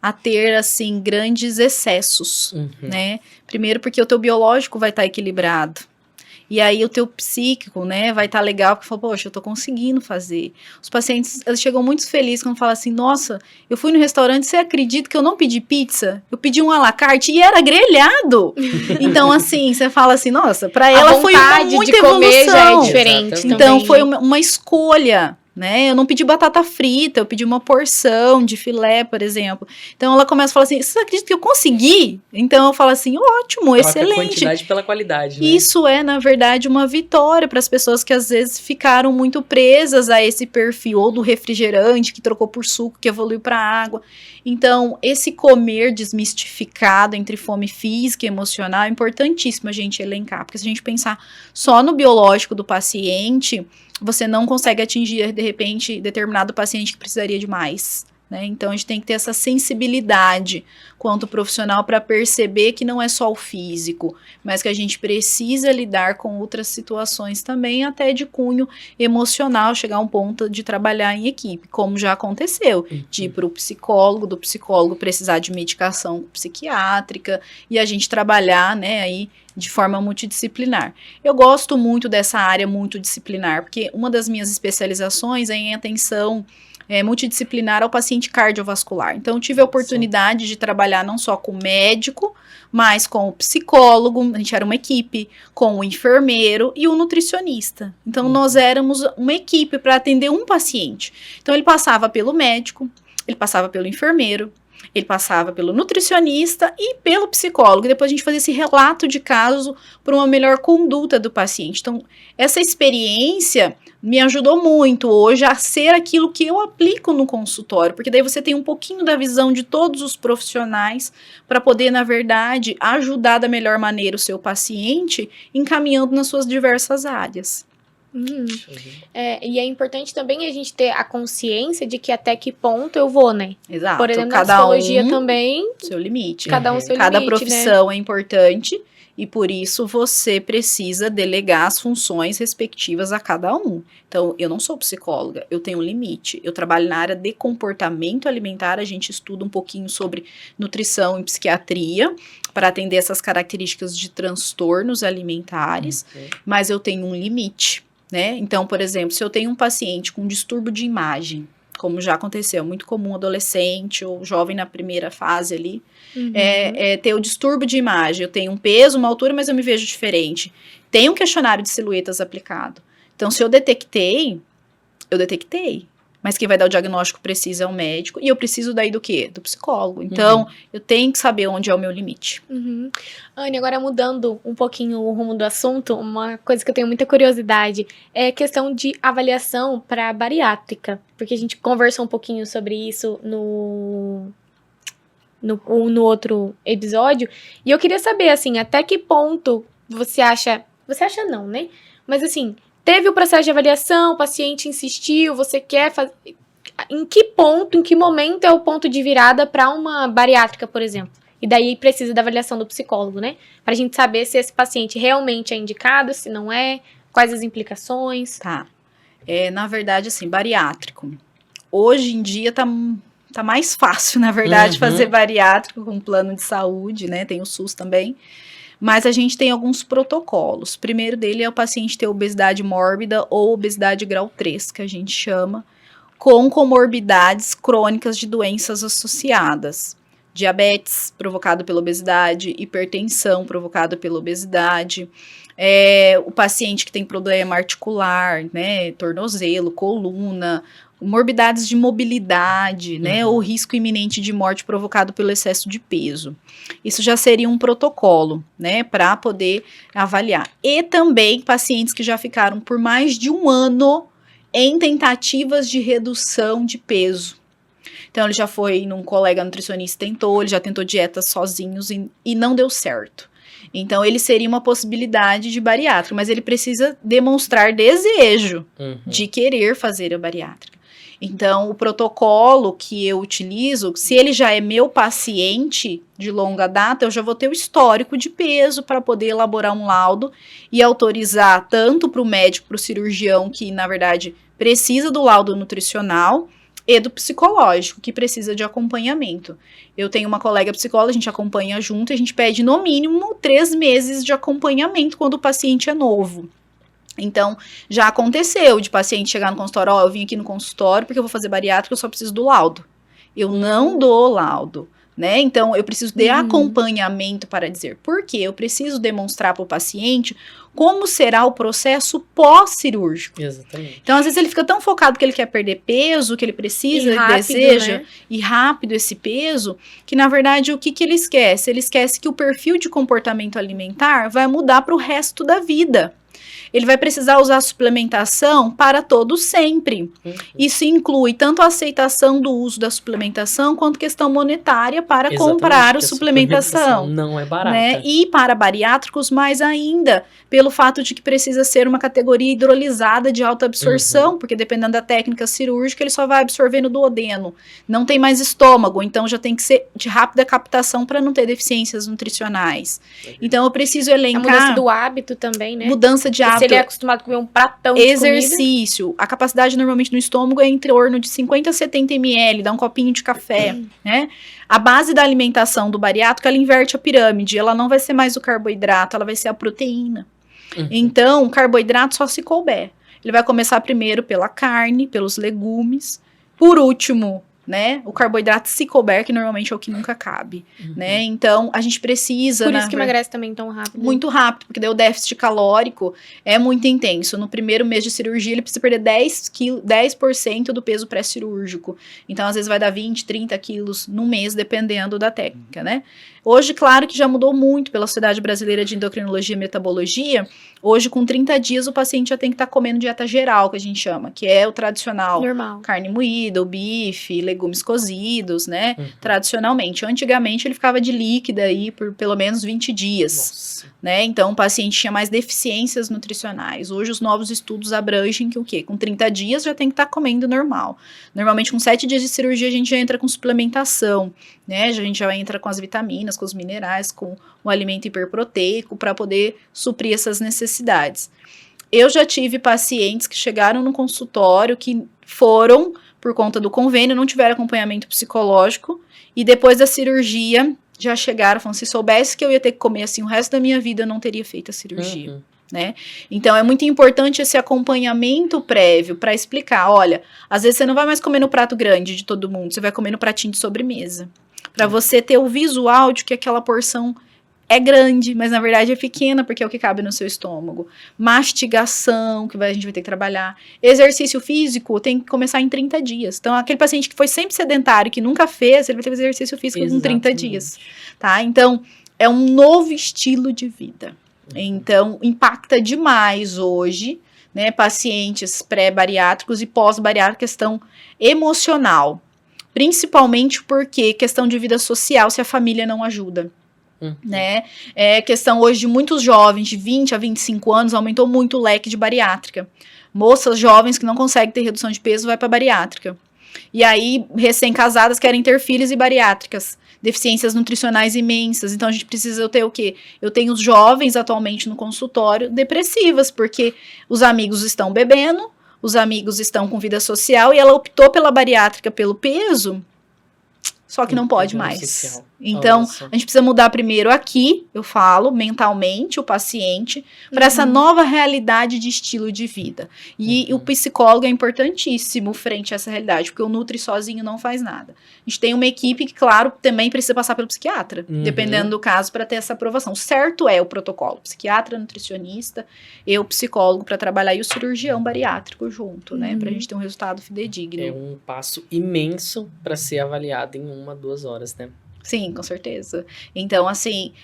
a ter, assim, grandes excessos, né? Primeiro porque o teu biológico vai estar equilibrado. E aí o teu psíquico, né, vai estar legal, porque fala, poxa, eu tô conseguindo fazer. Os pacientes, eles chegam muito felizes quando falam assim, nossa, eu fui no restaurante, você acredita que eu não pedi pizza? Eu pedi um à la carte e era grelhado. Então, assim, você fala assim, nossa, pra ela foi muita evolução. Comer já é diferente. Então, foi uma escolha, né? Eu não pedi batata frita, eu pedi uma porção de filé, por exemplo. Então ela começa a falar assim, você acredita que eu consegui? Então eu falo assim, ótimo, excelente. Troca a quantidade pela qualidade, né? Isso é, na verdade, uma vitória para as pessoas que às vezes ficaram muito presas a esse perfil, ou do refrigerante que trocou por suco, que evoluiu para água. Então, esse comer desmistificado entre fome física e emocional é importantíssimo a gente elencar, porque se a gente pensar só no biológico do paciente, você não consegue atingir, de repente, determinado paciente que precisaria de mais, né? Então, a gente tem que ter essa sensibilidade quanto profissional para perceber que não é só o físico, mas que a gente precisa lidar com outras situações também, até de cunho emocional, chegar a um ponto de trabalhar em equipe, como já aconteceu, de ir para o psicólogo, do psicólogo precisar de medicação psiquiátrica, e a gente trabalhar, né, aí de forma multidisciplinar. Eu gosto muito dessa área multidisciplinar, porque uma das minhas especializações é em atenção multidisciplinar ao paciente cardiovascular. Então, eu tive a oportunidade de trabalhar não só com o médico, mas com o psicólogo, a gente era uma equipe, com o enfermeiro e o nutricionista. Então, nós éramos uma equipe para atender um paciente. Então, ele passava pelo médico, ele passava pelo enfermeiro, ele passava pelo nutricionista e pelo psicólogo. E depois a gente fazia esse relato de caso para uma melhor conduta do paciente. Então, essa experiência me ajudou muito hoje a ser aquilo que eu aplico no consultório, porque daí você tem um pouquinho da visão de todos os profissionais para poder, na verdade, ajudar da melhor maneira o seu paciente, encaminhando nas suas diversas áreas. E é importante também a gente ter a consciência de que até que ponto eu vou, né? Exato. Por exemplo, na psicologia também. Seu limite. Cada um seu limite, cada profissão, né, é importante. E por isso você precisa delegar as funções respectivas a cada um. Então, eu não sou psicóloga, eu tenho um limite. Eu trabalho na área de comportamento alimentar, a gente estuda um pouquinho sobre nutrição e psiquiatria para atender essas características de transtornos alimentares, mas eu tenho um limite, né? Então, por exemplo, se eu tenho um paciente com distúrbio de imagem, como já aconteceu, muito comum adolescente ou jovem na primeira fase ali, ter o distúrbio de imagem. Eu tenho um peso, uma altura, mas eu me vejo diferente. Tem um questionário de silhuetas aplicado. Então, se eu detectei, mas quem vai dar o diagnóstico preciso é o médico, e eu preciso daí do quê? Do psicólogo. Então, eu tenho que saber onde é o meu limite. Anne, agora mudando um pouquinho o rumo do assunto, uma coisa que eu tenho muita curiosidade é a questão de avaliação para bariátrica, porque a gente conversou um pouquinho sobre isso no outro episódio, e eu queria saber, assim, até que ponto você acha não, né? Mas, assim, teve o processo de avaliação, o paciente insistiu, você quer fazer... Em que ponto, em que momento é o ponto de virada para uma bariátrica, por exemplo? E daí precisa da avaliação do psicólogo, né? Pra gente saber se esse paciente realmente é indicado, se não é, quais as implicações. Tá. Na verdade, assim, bariátrico. Hoje em dia tá mais fácil, na verdade, fazer bariátrico com plano de saúde, né? Tem o SUS também. Mas a gente tem alguns protocolos. O primeiro dele é o paciente ter obesidade mórbida ou obesidade grau 3, que a gente chama, com comorbidades crônicas de doenças associadas. Diabetes provocado pela obesidade, hipertensão provocada pela obesidade, o paciente que tem problema articular, né, tornozelo, coluna, morbidades de mobilidade, né, ou risco iminente de morte provocado pelo excesso de peso. Isso já seria um protocolo, né, para poder avaliar. E também pacientes que já ficaram por mais de um ano em tentativas de redução de peso. Então, ele já foi num colega nutricionista, ele já tentou dietas sozinhos e não deu certo. Então, ele seria uma possibilidade de bariátrica, mas ele precisa demonstrar desejo de querer fazer a bariátrica. Então, o protocolo que eu utilizo, se ele já é meu paciente de longa data, eu já vou ter o histórico de peso para poder elaborar um laudo e autorizar tanto para o médico, para o cirurgião, que na verdade precisa do laudo nutricional, e do psicológico, que precisa de acompanhamento. Eu tenho uma colega psicóloga, a gente acompanha junto, a gente pede no mínimo 3 meses de acompanhamento quando o paciente é novo. Então, já aconteceu de paciente chegar no consultório, eu vim aqui no consultório porque eu vou fazer bariátrica, eu só preciso do laudo. Eu não dou laudo, né? Então, eu preciso de acompanhamento para dizer por quê. Eu preciso demonstrar para o paciente como será o processo pós-cirúrgico. Exatamente. Então, às vezes, ele fica tão focado que ele quer perder peso, que ele precisa, rápido, deseja, né? e rápido esse peso, que, na verdade, o que ele esquece? Ele esquece que o perfil de comportamento alimentar vai mudar para o resto da vida. Ele vai precisar usar suplementação para todo sempre. Isso inclui tanto a aceitação do uso da suplementação, quanto questão monetária para comprar a suplementação. Não é barata. Né? E para bariátricos, mais ainda, pelo fato de que precisa ser uma categoria hidrolisada de alta absorção, porque dependendo da técnica cirúrgica, ele só vai absorver no duodeno. Não tem mais estômago, então já tem que ser de rápida captação para não ter deficiências nutricionais. Então eu preciso elencar... A mudança do hábito também, né? Mudança de hábito. Se ele é acostumado a comer um pratão de exercício. A capacidade normalmente no estômago é em torno de 50 a 70 ml, dá um copinho de café, né? A base da alimentação do bariátrico, ela inverte a pirâmide, ela não vai ser mais o carboidrato, ela vai ser a proteína. Então, o carboidrato só se couber. Ele vai começar primeiro pela carne, pelos legumes, por último, né, o carboidrato se couber, que normalmente é o que nunca cabe, né, então a gente precisa... Por isso que emagrece também tão rápido. Muito rápido, porque daí o déficit calórico é muito intenso. No primeiro mês de cirurgia, ele precisa perder 10% do peso pré-cirúrgico. Então, às vezes vai dar 20, 30 quilos no mês, dependendo da técnica, né. Hoje, claro que já mudou muito pela Sociedade Brasileira de Endocrinologia e Metabologia. Hoje, com 30 dias, o paciente já tem que estar comendo dieta geral, que a gente chama, que é o tradicional. Normal. Carne moída, o bife, legumes cozidos, né? Tradicionalmente. Antigamente, ele ficava de líquida aí por pelo menos 20 dias. Né? Então, o paciente tinha mais deficiências nutricionais. Hoje, os novos estudos abrangem que o quê? Com 30 dias já tem que estar comendo normal. Normalmente, com 7 dias de cirurgia, a gente já entra com suplementação, né? A gente já entra com as vitaminas, com os minerais, com o alimento hiperproteico, para poder suprir essas necessidades. Eu já tive pacientes que chegaram no consultório, que foram, por conta do convênio, não tiveram acompanhamento psicológico, e depois da cirurgia, já chegaram, falando, se soubesse que eu ia ter que comer assim o resto da minha vida, eu não teria feito a cirurgia. Né? Então, é muito importante esse acompanhamento prévio para explicar, olha, às vezes você não vai mais comer no prato grande de todo mundo, você vai comer no pratinho de sobremesa. Para você ter o visual de que aquela porção é grande, mas na verdade é pequena, porque é o que cabe no seu estômago. Mastigação, que a gente vai ter que trabalhar. Exercício físico tem que começar em 30 dias. Então, aquele paciente que foi sempre sedentário, que nunca fez, ele vai ter que fazer exercício físico com 30 dias. Tá? Então, é um novo estilo de vida. Então, impacta demais hoje, né, pacientes pré-bariátricos e pós-bariátricos, questão emocional. Principalmente porque questão de vida social, se a família não ajuda. Né? É questão hoje de muitos jovens de 20 a 25 anos, aumentou muito o leque de bariátrica. Moças jovens que não conseguem ter redução de peso, vai para bariátrica. E aí, recém-casadas querem ter filhos e bariátricas. Deficiências nutricionais imensas. Então, a gente precisa ter o quê? Eu tenho os jovens atualmente no consultório depressivas, porque os amigos estão bebendo, os amigos estão com vida social, e ela optou pela bariátrica pelo peso, só que não pode mais. Então, a gente precisa mudar primeiro aqui, eu falo, mentalmente, o paciente, para essa nova realidade de estilo de vida. E o psicólogo é importantíssimo frente a essa realidade, porque o Nutri sozinho não faz nada. A gente tem uma equipe que, claro, também precisa passar pelo psiquiatra, dependendo do caso, para ter essa aprovação. Certo é o protocolo, psiquiatra, nutricionista, eu, psicólogo, para trabalhar, e o cirurgião bariátrico junto, né, para a gente ter um resultado fidedigno. É um passo imenso para ser avaliado em 1 a 2 horas, né? Sim, com certeza. Então, assim,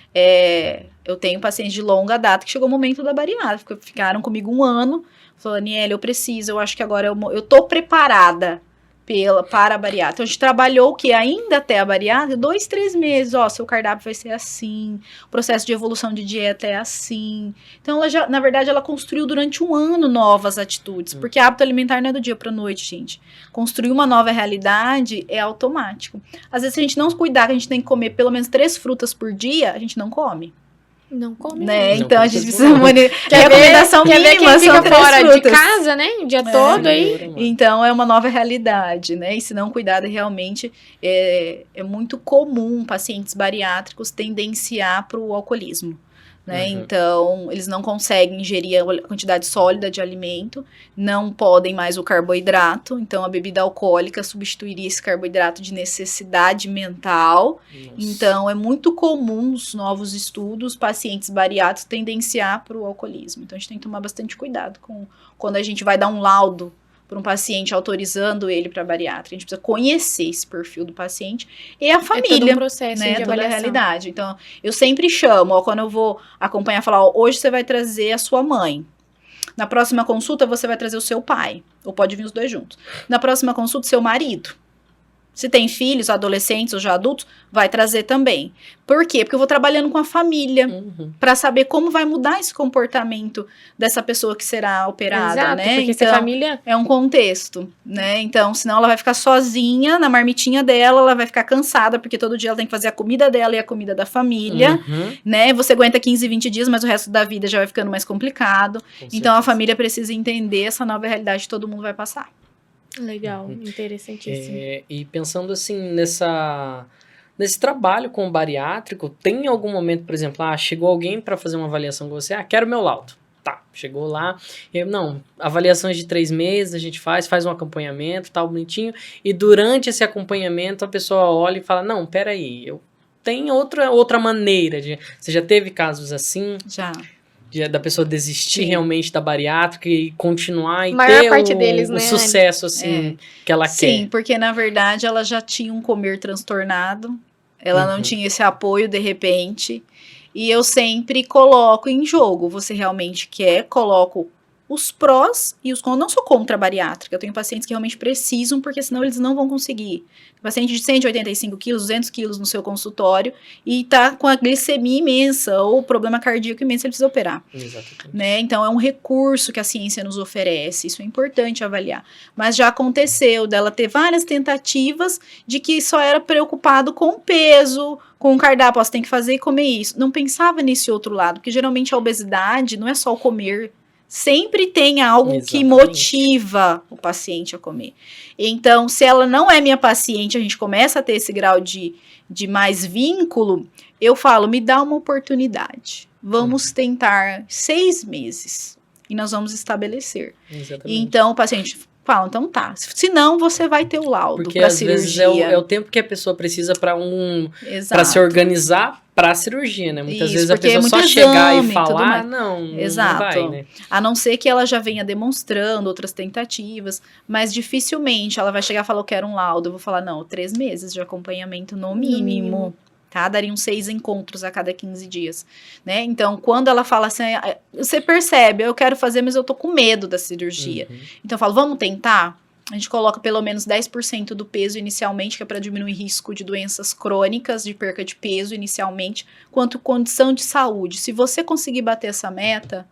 eu tenho pacientes de longa data que chegou o momento da bariátrica, ficaram comigo 1 ano, falando, Aniele, eu acho que agora eu tô preparada para a bariátrica. Então, a gente trabalhou que ainda até a bariátrica, 2, 3 meses, seu cardápio vai ser assim, o processo de evolução de dieta é assim. Então, ela já, na verdade, ela construiu durante 1 ano novas atitudes, porque hábito alimentar não é do dia para noite, gente. Construir uma nova realidade é automático. Às vezes, se a gente não cuidar, que a gente tem que comer pelo menos 3 frutas por dia, a gente não come. Não come. Né? Não então, come, a gente precisa... recomendação mínima, quem fica fora de casa, né? O dia todo aí. Então, é uma nova realidade, né? E se não cuidado, realmente é muito comum pacientes bariátricos tendenciar para o alcoolismo. né? Então, eles não conseguem ingerir a quantidade sólida de alimento, não podem mais o carboidrato, então a bebida alcoólica substituiria esse carboidrato de necessidade mental. Nossa. Então, é muito comum nos novos estudos, pacientes bariátricos tendenciar para o alcoolismo. Então, a gente tem que tomar bastante cuidado quando a gente vai dar um laudo para um paciente autorizando ele para bariátrica. A gente precisa conhecer esse perfil do paciente e a família, todo um processo, né, de toda a avaliação. realidade. Então, eu sempre chamo, quando eu vou acompanhar, falar, hoje você vai trazer a sua mãe. Na próxima consulta, você vai trazer o seu pai, ou pode vir os dois juntos. Na próxima consulta, seu marido. Se tem filhos, adolescentes ou já adultos, vai trazer também. Por quê? Porque eu vou trabalhando com a família para saber como vai mudar esse comportamento dessa pessoa que será operada, exato, né? Porque então, se a família... é um contexto, né? Então, senão ela vai ficar sozinha na marmitinha dela, ela vai ficar cansada, porque todo dia ela tem que fazer a comida dela e a comida da família, né? Você aguenta 15, 20 dias, mas o resto da vida já vai ficando mais complicado. Então, a família precisa entender essa nova realidade que todo mundo vai passar. Legal, interessantíssimo. E pensando assim, nesse trabalho com o bariátrico, tem algum momento, por exemplo, chegou alguém para fazer uma avaliação com você, quero meu laudo. Tá, chegou lá, avaliações de 3 meses a gente faz um acompanhamento, tal, bonitinho, e durante esse acompanhamento a pessoa olha e fala, não, peraí, tem outra maneira Você já teve casos assim? Já. Da pessoa desistir realmente da bariátrica e continuar e maior ter parte deles, né, sucesso assim que ela quer. Sim, porque na verdade ela já tinha um comer transtornado, ela não tinha esse apoio de repente, e eu sempre coloco em jogo, você realmente quer, coloco os prós e os contras, não sou contra a bariátrica, eu tenho pacientes que realmente precisam, porque senão eles não vão conseguir. Paciente de 185 quilos, 200 quilos no seu consultório e tá com a glicemia imensa ou problema cardíaco imenso, ele precisa operar. Exatamente. Né? Então, é um recurso que a ciência nos oferece, isso é importante avaliar. Mas já aconteceu dela ter várias tentativas de que só era preocupado com o peso, com o cardápio, você tem que fazer e comer isso. Não pensava nesse outro lado, porque geralmente a obesidade não é só o comer, sempre tem algo que motiva o paciente a comer. Então, se ela não é minha paciente, a gente começa a ter esse grau de mais vínculo, eu falo, me dá uma oportunidade. Vamos tentar 6 meses e nós vamos estabelecer. Exatamente. Então, o paciente fala, então tá. Se não, você vai ter o laudo para cirurgia. Vezes é o tempo que a pessoa precisa para se organizar para a cirurgia, né? Muitas vezes a pessoa só chegar e falar, não vai, né? A não ser que ela já venha demonstrando outras tentativas, mas dificilmente ela vai chegar e falar, eu quero um laudo. Eu vou falar, não, 3 meses de acompanhamento no mínimo. Tá? Dariam 6 encontros a cada 15 dias, né? Então, quando ela fala assim, você percebe, eu quero fazer, mas eu tô com medo da cirurgia. Então, eu falo, vamos tentar? A gente coloca pelo menos 10% do peso inicialmente, que é para diminuir o risco de doenças crônicas, de perca de peso inicialmente, quanto condição de saúde. Se você conseguir bater essa meta,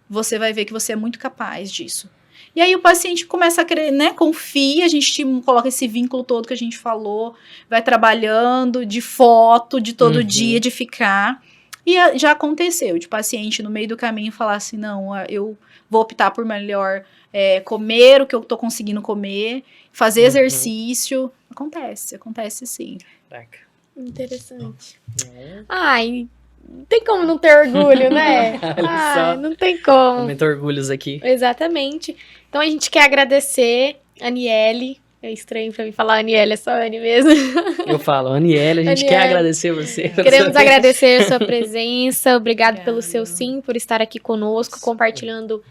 você vai ver que você é muito capaz disso. E aí o paciente começa a querer, né, confia, a gente coloca esse vínculo todo que a gente falou, vai trabalhando de foto, de todo dia, de ficar. E já aconteceu, de paciente no meio do caminho falar assim, não, eu vou optar por melhor comer o que eu tô conseguindo comer, fazer exercício. Acontece sim. Caraca. Interessante. Ai, não tem como não ter orgulho, né? Não tem como. Momento orgulhos aqui. Exatamente. Então a gente quer agradecer a Aniele. É estranho pra mim falar Aniele, é só Anne mesmo. Eu falo, Aniele, a gente quer agradecer você. Queremos agradecer a sua presença, obrigado pelo seu sim, por estar aqui conosco, compartilhando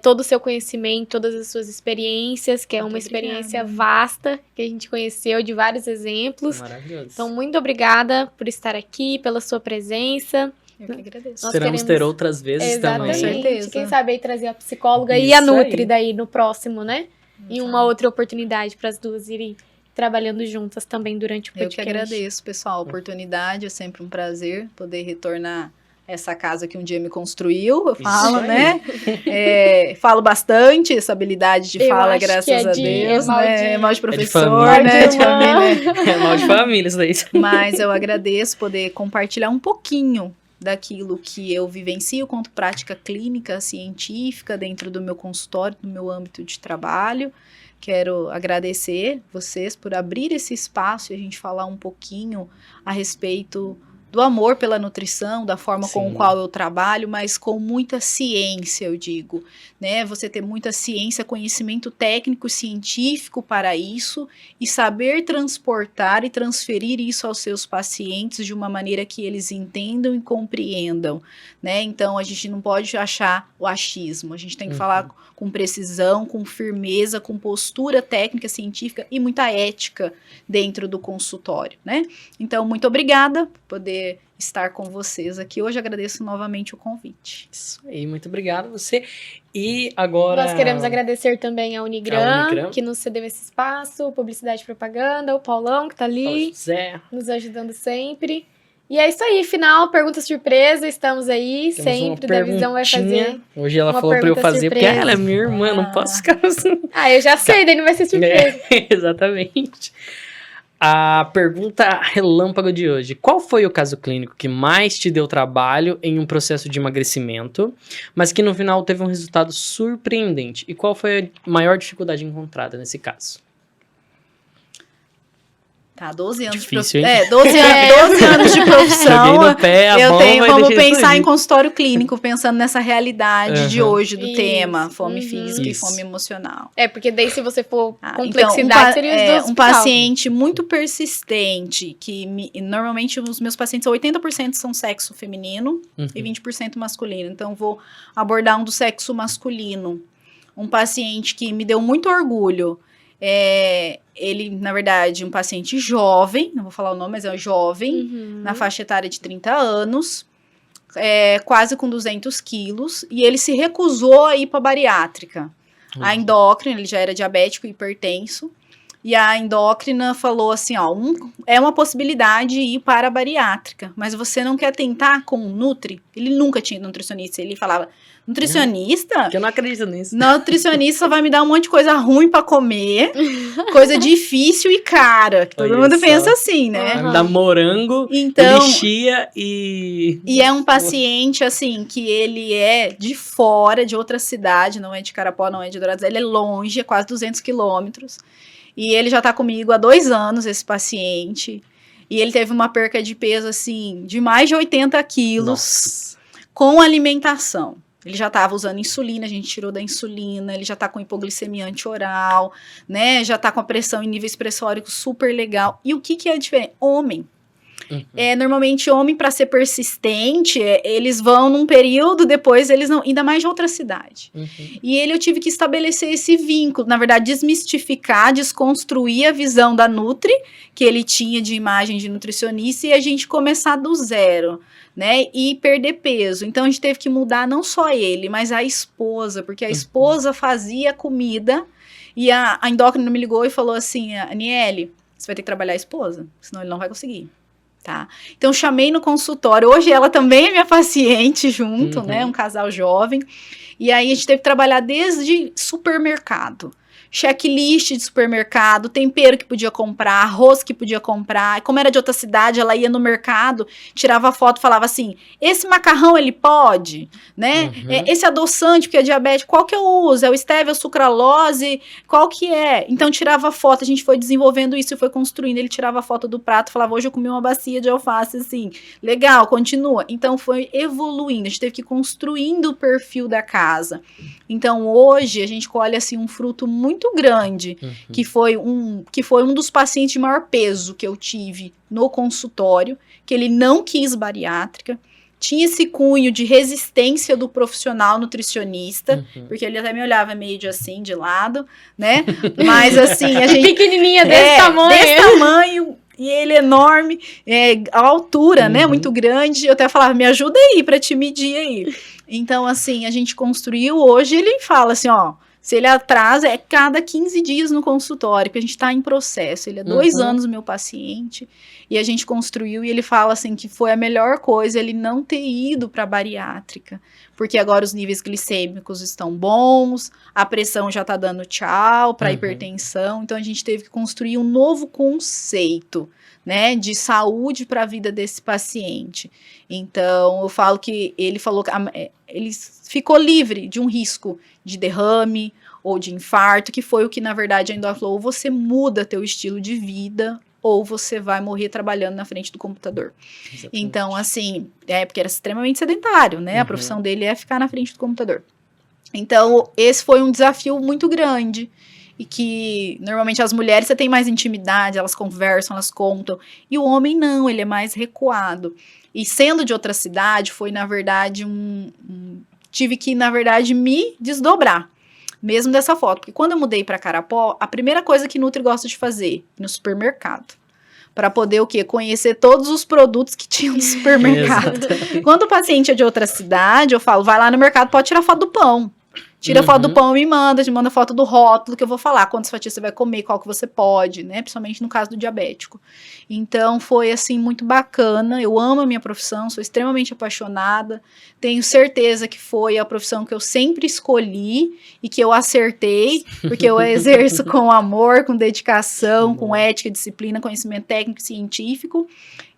todo o seu conhecimento, todas as suas experiências, que é uma experiência vasta, que a gente conheceu de vários exemplos. Maravilhoso. Então, muito obrigada por estar aqui, pela sua presença. Eu que agradeço. Esperamos ter outras vezes também. Com certeza. Quem sabe aí trazer a psicóloga e a Nutri daí no próximo, né? E uma outra oportunidade para as duas irem trabalhando juntas também durante o podcast. Eu que agradeço, pessoal, a oportunidade, é sempre um prazer poder retornar essa casa que um dia me construiu, eu falo, né? Falo bastante, essa habilidade de fala, graças a Deus, né? Mal de professor, né? De família. É mal de família isso daí. Mas eu agradeço poder compartilhar um pouquinho daquilo que eu vivencio quanto prática clínica, científica, dentro do meu consultório, do meu âmbito de trabalho. Quero agradecer vocês por abrir esse espaço e a gente falar um pouquinho a respeito do amor pela nutrição, da forma com a qual eu trabalho, mas com muita ciência, eu digo, né? Você ter muita ciência, conhecimento técnico, científico para isso e saber transportar e transferir isso aos seus pacientes de uma maneira que eles entendam e compreendam, né? Então, a gente não pode achar o achismo, a gente tem que falar com precisão, com firmeza, com postura técnica, científica e muita ética dentro do consultório, né? Então, muito obrigada por poder estar com vocês aqui hoje. Agradeço novamente o convite. Isso aí, muito obrigado a você. E agora... Nós queremos agradecer também a Unigran, que nos cedeu esse espaço, Publicidade e Propaganda, o Paulão, que tá ali, nos ajudando sempre. E é isso aí, final, pergunta surpresa, estamos aí, temos sempre, da Visão vai fazer. Hoje ela falou pra eu fazer, surpresa. Porque ela é minha irmã, não posso ficar assim. Eu já sei, daí não vai ser surpresa. Exatamente. A pergunta relâmpago de hoje. Qual foi o caso clínico que mais te deu trabalho em um processo de emagrecimento, mas que no final teve um resultado surpreendente? E qual foi a maior dificuldade encontrada nesse caso? Tá, 12 anos Difícil, de profissão. 12 anos de profissão. Eu tenho, vamos pensar em consultório clínico, pensando nessa realidade de hoje do tema, fome física e fome emocional. Porque daí se você for complexidade, seria um paciente muito persistente, que normalmente os meus pacientes, 80% são sexo feminino e 20% masculino. Então, vou abordar um do sexo masculino. Um paciente que me deu muito orgulho. Ele, na verdade, um paciente jovem, não vou falar o nome, mas é um jovem, na faixa etária de 30 anos, quase com 200 quilos, e ele se recusou a ir para a bariátrica. A endócrina, ele já era diabético e hipertenso, e a endócrina falou assim, é uma possibilidade ir para a bariátrica, mas você não quer tentar com um nutri? Ele nunca tinha nutricionista, ele falava, nutricionista? Que eu não acredito nisso. Nutricionista vai me dar um monte de coisa ruim pra comer, coisa difícil e cara. Que todo mundo pensa assim, né? Vai me dar morango, lixia e... E é um paciente, assim, que ele é de fora, de outra cidade, não é de Carapó, não é de Dourados, ele é longe, é quase 200 quilômetros. E ele já tá comigo há 2 anos, esse paciente. E ele teve uma perca de peso, assim, de mais de 80 quilos com alimentação. Ele já estava usando insulina, a gente tirou da insulina, ele já está com hipoglicemia antioral, né? Já está com a pressão em nível expressórico super legal. E o que é diferente? Homem. Normalmente, homem, para ser persistente, eles vão num período, depois eles não... Ainda mais de outra cidade. E eu tive que estabelecer esse vínculo, na verdade, desmistificar, desconstruir a visão da Nutri, que ele tinha de imagem de nutricionista, e a gente começar do zero, né, e perder peso. Então, a gente teve que mudar não só ele, mas a esposa, porque a esposa fazia comida, e a endócrina me ligou e falou assim, Aniele, você vai ter que trabalhar a esposa, senão ele não vai conseguir. Tá? Então, chamei no consultório. Hoje, ela também é minha paciente junto, né? Um casal jovem. E aí, a gente teve que trabalhar desde supermercado. Checklist de supermercado, tempero que podia comprar, arroz que podia comprar. Como era de outra cidade, ela ia no mercado, tirava foto, falava assim, esse macarrão ele pode, né? Esse adoçante, porque é diabético, qual que eu uso? É o stevia, sucralose, qual que é? Então, tirava foto, a gente foi desenvolvendo isso e foi construindo. Ele tirava foto do prato, falava, hoje eu comi uma bacia de alface, assim, legal, continua. Então, foi evoluindo, a gente teve que ir construindo o perfil da casa. Então, hoje, a gente colhe, assim, um fruto muito grande, que foi um dos pacientes de maior peso que eu tive no consultório, que ele não quis bariátrica, tinha esse cunho de resistência do profissional nutricionista, porque ele até me olhava meio de lado, né? Mas assim, a gente... Pequenininha desse tamanho. Desse tamanho, e ele enorme, a altura, né, muito grande, eu até falava, me ajuda aí pra te medir aí. Então, assim, a gente construiu, hoje ele fala assim, se ele atrasa, é cada 15 dias no consultório, porque a gente está em processo. Ele é 2 anos meu paciente, e a gente construiu, e ele fala assim, que foi a melhor coisa ele não ter ido para a bariátrica, porque agora os níveis glicêmicos estão bons, a pressão já está dando tchau para hipertensão, então a gente teve que construir um novo conceito, né, de saúde para a vida desse paciente. Então, eu falo que ele falou que ele ficou livre de um risco de derrame ou de infarto, que foi o que, na verdade, a endócrina falou, ou você muda teu estilo de vida, ou você vai morrer trabalhando na frente do computador. Exatamente. Então, assim, porque era extremamente sedentário, né? A profissão dele é ficar na frente do computador. Então, esse foi um desafio muito grande. E que, normalmente, as mulheres, você tem mais intimidade, elas conversam, elas contam. E o homem, não, ele é mais recuado. E sendo de outra cidade, foi, na verdade, tive que, na verdade, me desdobrar. Mesmo dessa foto. Porque quando eu mudei para Carapó, a primeira coisa que Nutri gosta de fazer, ir no supermercado. Para poder, o quê? Conhecer todos os produtos que tinham no supermercado. Quando o paciente é de outra cidade, eu falo, vai lá no mercado, pode tirar foto do pão. Tira foto do pão e me manda foto do rótulo que eu vou falar, quantas fatias você vai comer, qual que você pode, né, principalmente no caso do diabético. Então, foi, assim, muito bacana, eu amo a minha profissão, sou extremamente apaixonada, tenho certeza que foi a profissão que eu sempre escolhi e que eu acertei, porque eu exerço com amor, com dedicação, com ética, disciplina, conhecimento técnico e científico.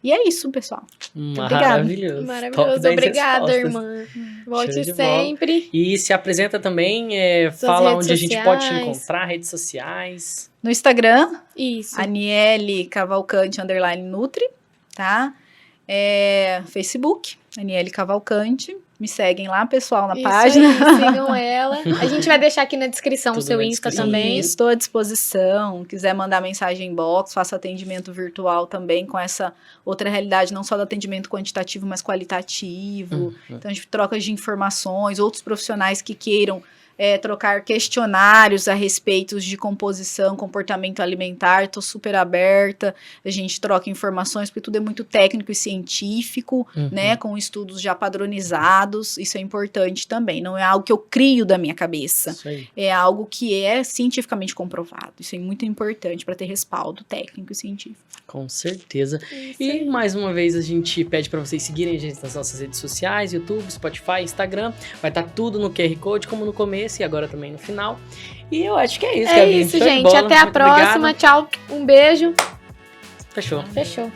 E é isso, pessoal. Maravilhoso. Maravilhoso. Obrigada, irmã. Volte sempre. E se apresenta também, fala onde a gente pode te encontrar, redes sociais. No Instagram, isso. Aniele Cavalcante _Nutri, tá? Facebook, Aniele Cavalcante. Me seguem lá, pessoal, na página. Aí, sigam ela. A gente vai deixar aqui na descrição o seu Insta também. Estou à disposição. Quiser mandar mensagem inbox, faço atendimento virtual também com essa outra realidade, não só do atendimento quantitativo, mas qualitativo. Então, a gente troca de informações, outros profissionais que queiram trocar questionários a respeito de composição, comportamento alimentar, estou super aberta, a gente troca informações, porque tudo é muito técnico e científico, né, com estudos já padronizados, isso é importante também, não é algo que eu crio da minha cabeça, é algo que é cientificamente comprovado, isso é muito importante para ter respaldo técnico e científico. Com certeza. E mais uma vez a gente pede para vocês seguirem a gente nas nossas redes sociais, YouTube, Spotify, Instagram, vai estar tudo no QR Code, como no começo e agora também no final. E eu acho que é isso, Gabi. É isso, gente. Até a próxima. Tchau. Um beijo. Fechou. Fechou.